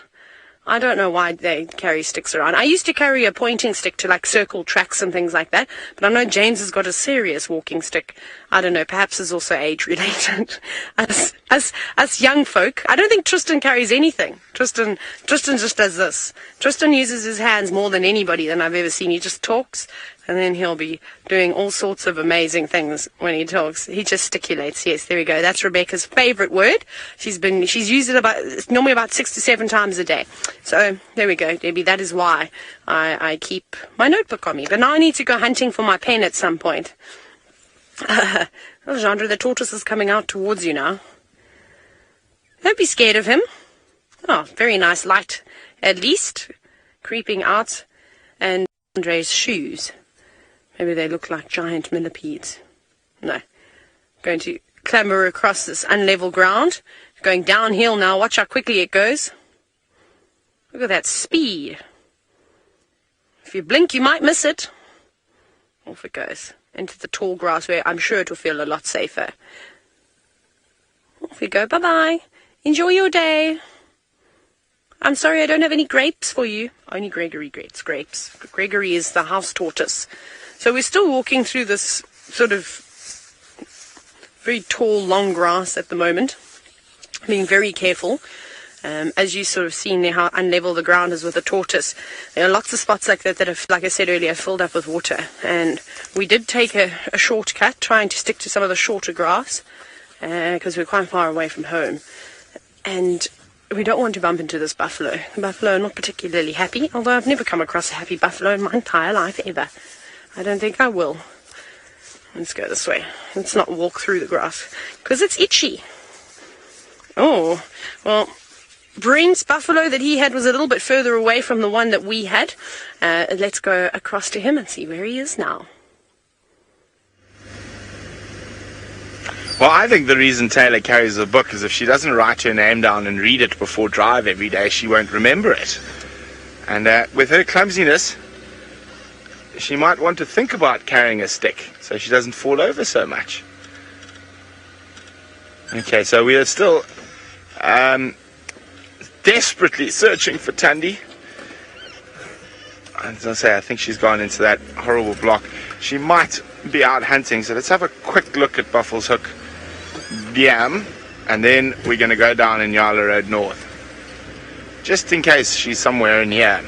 I don't know why they carry sticks around. I used to carry a pointing stick to circle tracks and things like that, but I know James has got a serious walking stick. I don't know, perhaps it's also age related. Us young folk, I don't think Tristan carries anything. Tristan just does this. Tristan uses his hands more than anybody that I've ever seen. He just talks, and then he'll be doing all sorts of amazing things when he talks. He gesticulates. Yes, there we go. That's Rebecca's favorite word. She's used it normally about 6 to 7 times a day. So there we go, Debbie. That is why I keep my notebook on me. But now I need to go hunting for my pen at some point. Alexandra, the tortoise is coming out towards you now. Don't be scared of him. Oh, very nice light, at least, creeping out. And Andre's shoes. Maybe they look like giant millipedes. No. Going to clamber across this unlevel ground. Going downhill now. Watch how quickly it goes. Look at that speed. If you blink, you might miss it. Off it goes. Into the tall grass where I'm sure it will feel a lot safer. Off we go. Bye-bye. Enjoy your day. I'm sorry I don't have any grapes for you. Only Gregory gets grapes. Gregory is the house tortoise. So we're still walking through this sort of very tall, long grass at the moment. Being very careful. As you sort of seen there how unlevel the ground is with the tortoise. There are lots of spots like that that have, like I said earlier, filled up with water. And we did take a shortcut, trying to stick to some of the shorter grass, because we're quite far away from home. And we don't want to bump into this buffalo. The buffalo are not particularly happy, although I've never come across a happy buffalo in my entire life ever. I don't think I will. Let's go this way. Let's not walk through the grass, because it's itchy. Oh, well, Brent's buffalo that he had was a little bit further away from the one that we had. Let's go across to him and see where he is now. Well, I think the reason Taylor carries a book is if she doesn't write her name down and read it before drive every day, she won't remember it. And with her clumsiness, she might want to think about carrying a stick so she doesn't fall over so much. Okay, so we are still desperately searching for Tundi. As I say, I think she's gone into that horrible block. She might be out hunting, so let's have a quick look at Buffels Hook Dam, and then we're going to go down in Yala Road North, just in case she's somewhere in here.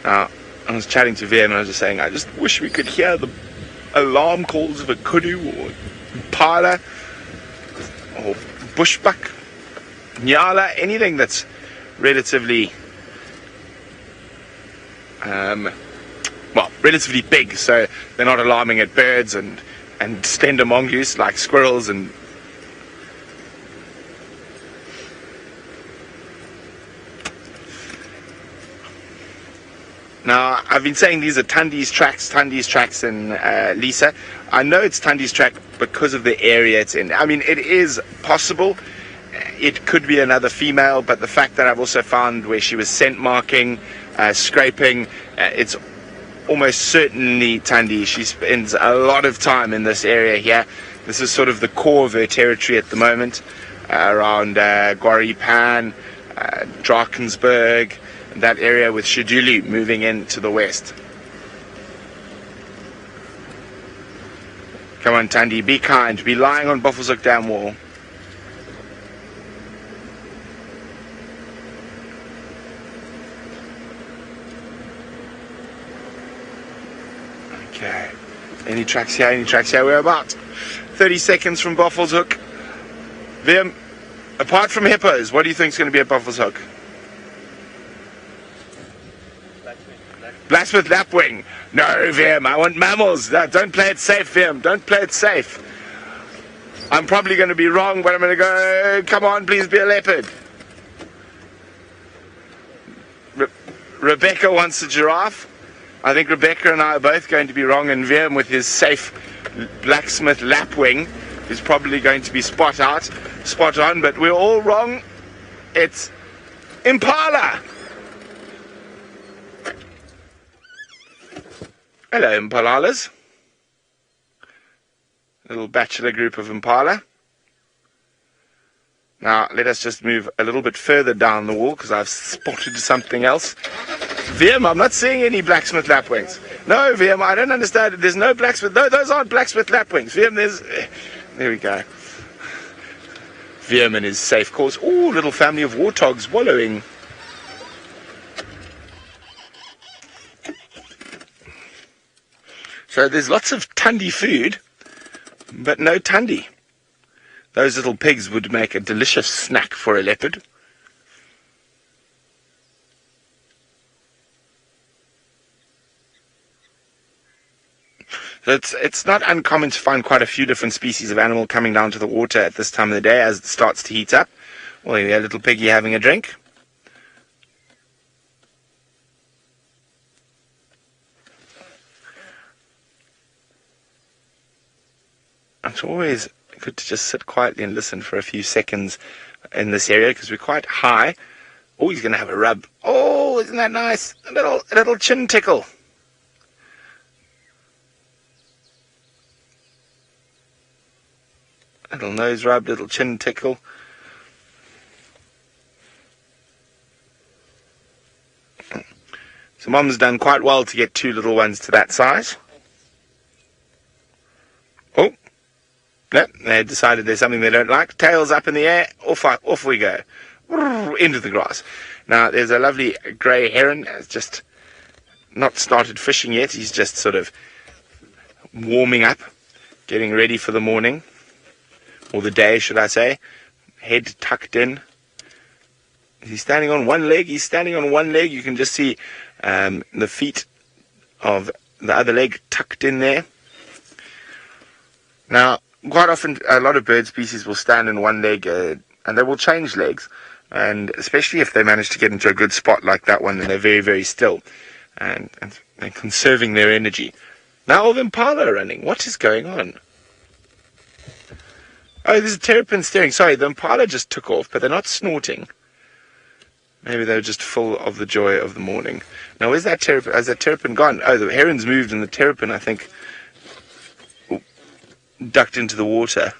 Now, I was chatting to Veer and I was just saying, I just wish we could hear the alarm calls of a kudu or impala or bushbuck, nyala, anything that's relatively relatively big, so they're not alarming at birds and slender mongoose like squirrels and now. I've been saying these are Tundi's tracks in Lisa. I know it's Tundi's track because of the area it's in. I mean, it is possible it could be another female, but the fact that I've also found where she was scent marking, scraping, it's almost certainly Tundi. She spends a lot of time in this area here. This is sort of the core of her territory at the moment, around Guaripan, Drakensberg, that area, with Shiduli moving in to the west. Come on, Tandy, be kind. Be lying on Buffelshoek Dam wall. Okay. Any tracks here? Any tracks here? We're about 30 seconds from Buffelshoek. Vim, apart from hippos, what do you think is going to be at Buffelshoek? Blacksmith Lapwing. No, Vim, I want mammals. No, don't play it safe, Vim. Don't play it safe. I'm probably going to be wrong, but I'm going to go, come on, please be a leopard. Rebecca wants a giraffe. I think Rebecca and I are both going to be wrong, and Vim with his safe Blacksmith Lapwing is probably going to be spot on, but we're all wrong. It's Impala. Hello, Impalalas. Little bachelor group of Impala. Now, let us just move a little bit further down the wall because I've spotted something else. Vim, I'm not seeing any Blacksmith Lapwings. No, Vim, I don't understand it. There's no Blacksmith. No, those aren't Blacksmith Lapwings. Vim, there we go. Vim and his safe course. Ooh, little family of warthogs wallowing. So there's lots of tundy food, but no tundy. Those little pigs would make a delicious snack for a leopard. So it's not uncommon to find quite a few different species of animal coming down to the water at this time of the day as it starts to heat up. Well, you got a little piggy having a drink. It's always good to just sit quietly and listen for a few seconds in this area because we're quite high. Oh, he's going to have a rub. Oh, isn't that nice? A little chin tickle. Little nose rub, little chin tickle. So Mom's done quite well to get two little ones to that size. Oh. No, they decided there's something they don't like. Tails up in the air, off we go. Into the grass. Now, there's a lovely grey heron. Has just not started fishing yet. He's just sort of warming up, getting ready for the morning. Or the day, should I say. Head tucked in. He's standing on one leg. He's standing on one leg. You can just see the feet of the other leg tucked in there. Now, quite often, a lot of bird species will stand in one leg and they will change legs. And especially if they manage to get into a good spot like that one, then they're very, very still. And they're conserving their energy. Now all the impala are running. What is going on? Oh, there's a terrapin steering. Sorry, the impala just took off, but they're not snorting. Maybe they're just full of the joy of the morning. Now, where's that terrapin? Has that terrapin gone? Oh, the heron's moved and the terrapin, I think, ducked into the water.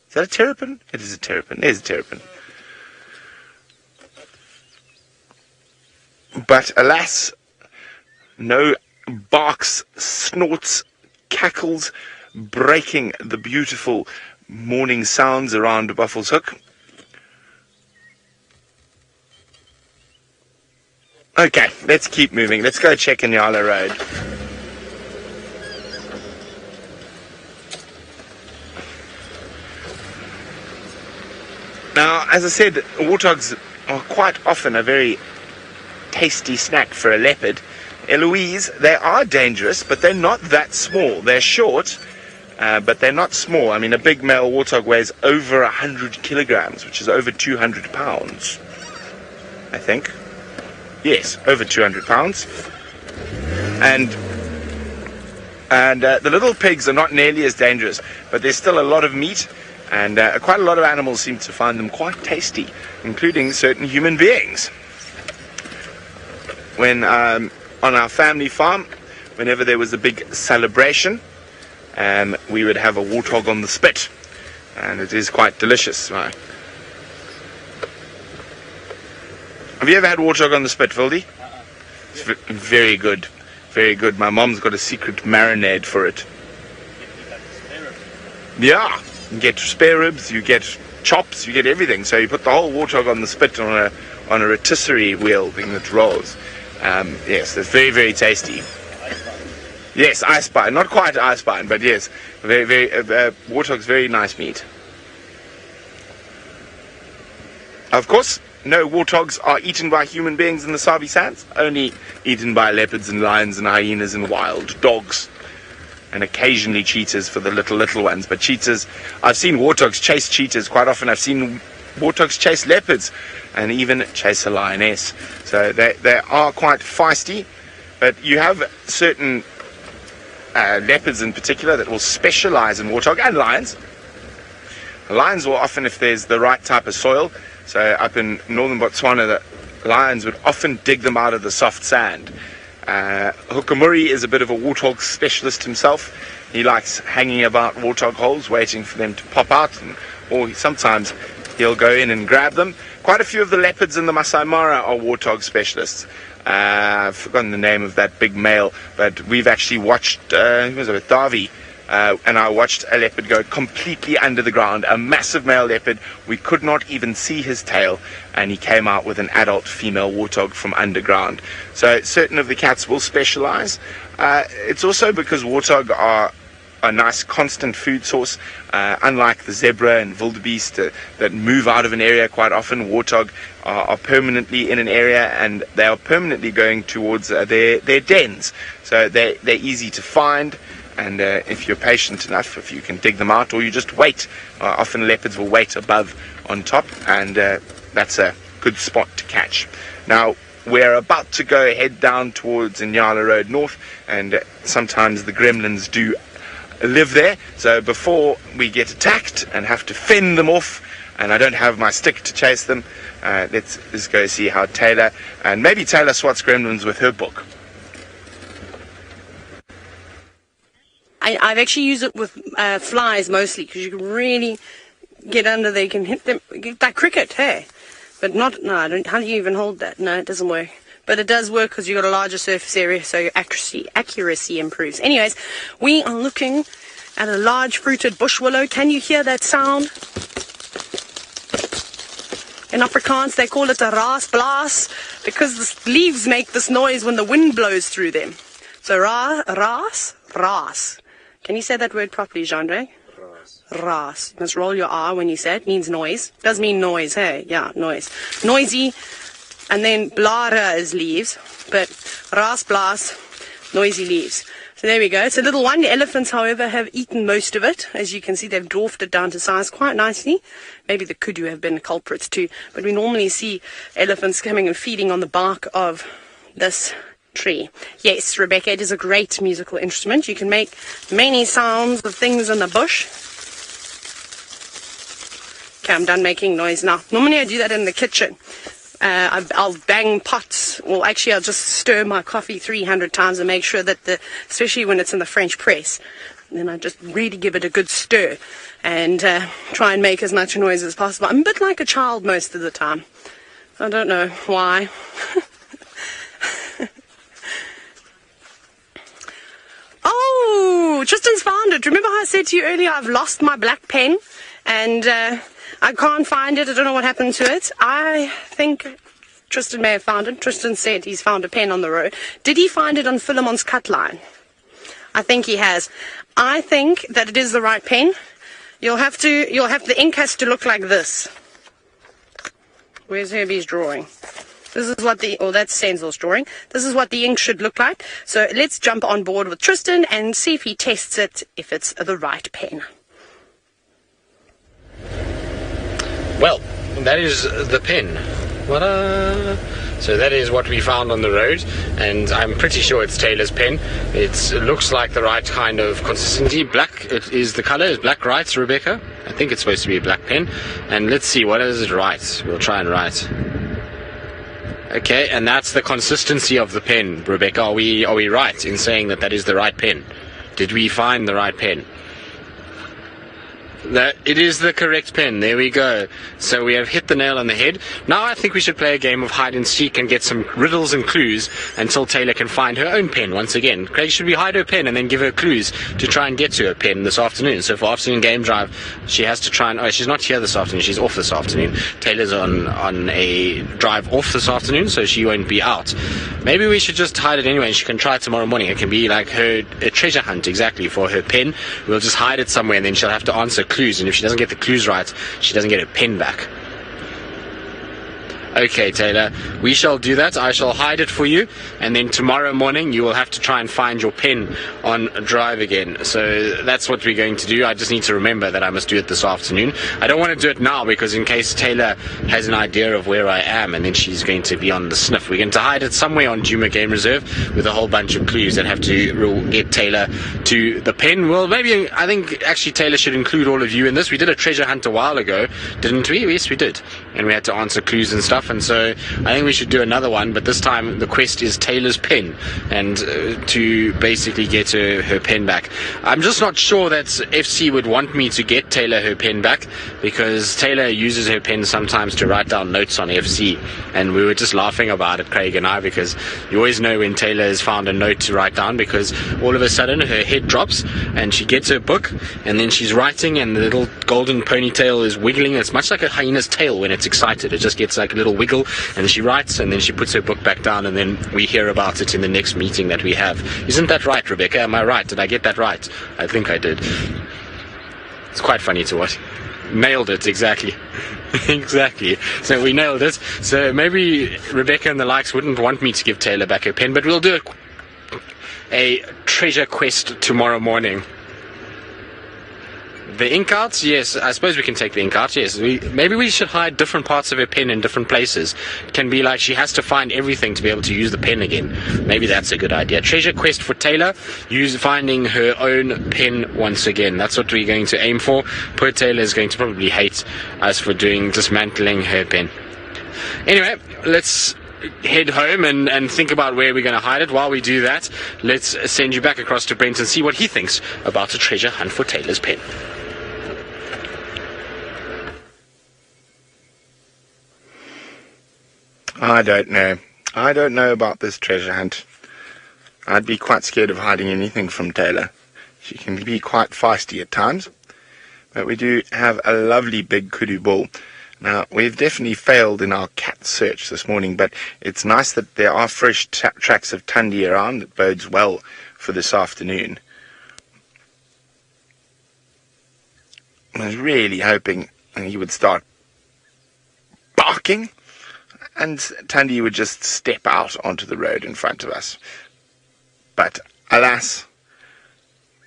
Is that a terrapin? It is a terrapin. There's a terrapin. But alas, no barks, snorts, cackles, breaking the beautiful morning sounds around Buffelshoek. Okay, let's keep moving. Let's go check Inyala Road. Now, as I said, warthogs are quite often a very tasty snack for a leopard. Eloise, they are dangerous, but they're not that small. They're short, but they're not small. I mean, a big male warthog weighs over 100 kilograms, which is over 200 pounds, I think. Yes, over 200 pounds. And the little pigs are not nearly as dangerous, but there's still a lot of meat, and quite a lot of animals seem to find them quite tasty, including certain human beings. When on our family farm, whenever there was a big celebration, we would have a warthog on the spit, and it is quite delicious. Right? Have you ever had warthog on the spit, Vildy? It's very good. Very good. My mom's got a secret marinade for it. Yeah, you get spare ribs, you get chops, you get everything. So you put the whole warthog on the spit on a rotisserie wheel thing that rolls. Yes, it's very, very tasty. Yes, ice pine, not quite ice pine, but yes, very, very warthog's very nice meat. Of course, no warthogs are eaten by human beings in the Sabi Sands, only eaten by leopards and lions and hyenas and wild dogs. And occasionally cheetahs for the little ones. But cheetahs, I've seen warthogs chase cheetahs quite often. I've seen warthogs chase leopards and even chase a lioness. So they are quite feisty. But you have certain leopards in particular that will specialize in warthog, and lions. Lions will often, if there's the right type of soil, so up in northern Botswana, the lions would often dig them out of the soft sand. Hukamuri is a bit of a warthog specialist himself. He likes hanging about warthog holes, waiting for them to pop out, or sometimes he'll go in and grab them. Quite a few of the leopards in the Masai Mara are warthog specialists. I've forgotten the name of that big male, but we've actually watched, Davi, and I watched a leopard go completely under the ground, a massive male leopard. We could not even see his tail, and he came out with an adult female warthog from underground. So certain of the cats will specialize. It's also because warthog are a nice constant food source, unlike the zebra and wildebeest that move out of an area quite often. Warthog are permanently in an area, and they are permanently going towards their dens. So they're easy to find. And if you're patient enough, if you can dig them out, or you just wait. Often leopards will wait above on top, and that's a good spot to catch. Now, we're about to go head down towards Inyala Road North, and sometimes the gremlins do live there. So before we get attacked and have to fend them off, and I don't have my stick to chase them, let's go see how Taylor, and maybe Taylor swats gremlins with her book. I've actually used it with flies mostly, because you can really get under there, you can hit them like cricket, hey? But not, no, I don't, how do you even hold that? No, it doesn't work. But it does work because you've got a larger surface area, so your accuracy improves. Anyways, we are looking at a large fruited bush willow. Can you hear that sound? In Afrikaans, they call it a raasblaas, because the leaves make this noise when the wind blows through them. So raas. Can you say that word properly, Jean-Drake? Ras. You must roll your R when you say it. Means noise. Does mean noise, hey? Yeah, noise. Noisy. And then blare is leaves. But ras, blas, noisy leaves. So there we go. It's a little one. The elephants, however, have eaten most of it. As you can see, they've dwarfed it down to size quite nicely. Maybe the kudu have been culprits too. But we normally see elephants coming and feeding on the bark of this tree. Yes, Rebecca, it is a great musical instrument. You can make many sounds of things in the bush. Okay, I'm done making noise now. Normally I do that in the kitchen. I'll bang pots. Well, actually, I'll just stir my coffee 300 times and make sure that especially when it's in the French press, then I just really give it a good stir and try and make as much noise as possible. I'm a bit like a child most of the time. I don't know why. Oh, Tristan's found it. Remember how I said to you earlier, I've lost my black pen and I can't find it. I don't know what happened to it. I think Tristan may have found it. Tristan said he's found a pen on the road. Did he find it on Philemon's cut line? I think he has. I think that it is the right pen. The ink has to look like this. Where's Herbie's drawing? This is what that's Senzel's drawing. This is what the ink should look like. So let's jump on board with Tristan and see if he tests it, if it's the right pen. Well, that is the pen. So that is what we found on the road, and I'm pretty sure it's Taylor's pen. It looks like the right kind of consistency. Black, the color is black, right, Rebecca? I think it's supposed to be a black pen. And let's see, what does it write? We'll try and write. Okay, and that's the consistency of the pen, Rebecca. Are we right in saying that is the right pen? Did we find the right pen? It is the correct pen. There we go. So we have hit the nail on the head. Now I think we should play a game of hide and seek and get some riddles and clues until Taylor can find her own pen once again. Craig, should we hide her pen and then give her clues to try and get to her pen this afternoon? So for afternoon game drive, she has to try and... Oh, she's not here this afternoon. She's off this afternoon. Taylor's on a drive off this afternoon, so she won't be out. Maybe we should just hide it anyway and she can try it tomorrow morning. It can be like a treasure hunt exactly for her pen. We'll just hide it somewhere and then she'll have to answer clues. And if she doesn't get the clues right, she doesn't get her pen back. Okay, Taylor, we shall do that. I shall hide it for you, and then tomorrow morning you will have to try and find your pen on drive again. So that's what we're going to do. I just need to remember that I must do it this afternoon. I don't want to do it now because in case Taylor has an idea of where I am and then she's going to be on the sniff. We're going to hide it somewhere on Djuma Game Reserve with a whole bunch of clues that have to get Taylor to the pen. Well, maybe I think actually Taylor should include all of you in this. We did a treasure hunt a while ago, didn't we? Yes, we did. And we had to answer clues and stuff. And so I think we should do another one, but this time the quest is Taylor's pen and to basically get her pen back. I'm just not sure that FC would want me to get Taylor her pen back because Taylor uses her pen sometimes to write down notes on FC, and we were just laughing about it, Craig and I, because you always know when Taylor has found a note to write down because all of a sudden her head drops and she gets her book and then she's writing and the little golden ponytail is wiggling. It's much like a hyena's tail when it's excited. It just gets like a little wiggle and she writes and then she puts her book back down and then we hear about it in the next meeting that we have. Isn't that right, Rebecca? Am I right? Did I get that right? I think I did. It's quite funny to watch. Nailed it, exactly. Exactly. So we nailed it. So maybe Rebecca and the likes wouldn't want me to give Taylor back her pen, but we'll do a treasure quest tomorrow morning. The ink outs, yes, I suppose we can take the ink out, yes. Maybe we should hide different parts of her pen in different places. It can be like she has to find everything to be able to use the pen again. Maybe that's a good idea. Treasure quest for Taylor, finding her own pen once again. That's what we're going to aim for. Poor Taylor is going to probably hate us for dismantling her pen. Anyway, let's head home and think about where we're going to hide it. While we do that, let's send you back across to Brent and see what he thinks about a treasure hunt for Taylor's pen. I don't know. I don't know about this treasure hunt. I'd be quite scared of hiding anything from Taylor. She can be quite feisty at times. But we do have a lovely big kudu bull. Now, we've definitely failed in our cat search this morning, but it's nice that there are fresh tracks of tundi around. It bodes well for this afternoon. I was really hoping he would start barking and Tundi would just step out onto the road in front of us. But alas,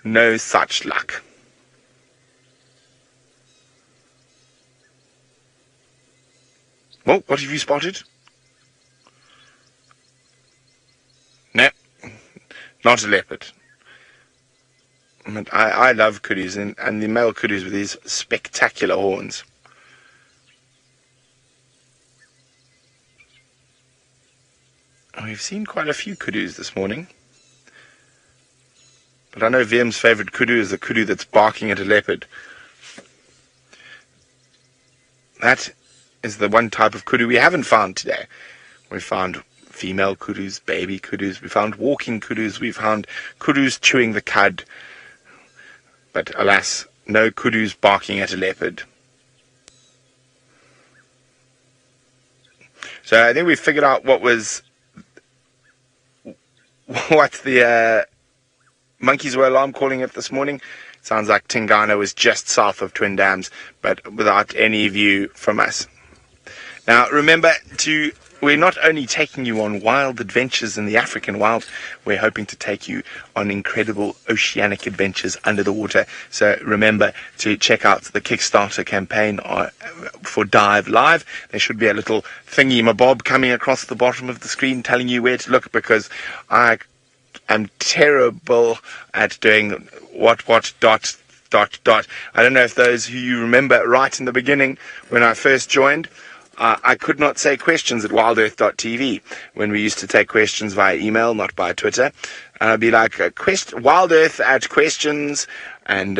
no such luck. Well, what have you spotted? No, not a leopard. But I love kudus and the male kudus with these spectacular horns. We've seen quite a few kudus this morning. But I know Viem's favourite kudu is the kudu that's barking at a leopard. That is the one type of kudu we haven't found today. We found female kudus, baby kudus, we found walking kudus, we found kudus chewing the cud. But alas, no kudus barking at a leopard. So I think we figured out what the monkeys were alarm calling it this morning. It sounds like Tingana was just south of Twin Dams, but without any view from us. Now remember, we're not only taking you on wild adventures in the African wild, we're hoping to take you on incredible oceanic adventures under the water. So remember to check out the Kickstarter campaign for Dive Live. There should be a little thingy-mabob coming across the bottom of the screen telling you where to look, because I am terrible at doing what dot. I don't know if those who you remember right in the beginning when I first joined, I could not say questions at wildearth.tv when we used to take questions via email, not by Twitter. I'd be like, wildearth at questions, and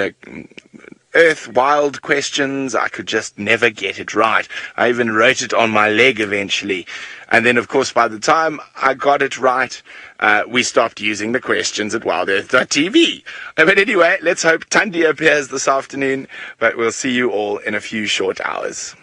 earth wild questions. I could just never get it right. I even wrote it on my leg eventually. And then, of course, by the time I got it right, we stopped using the questions at wildearth.tv. But anyway, let's hope Tundi appears this afternoon, but we'll see you all in a few short hours.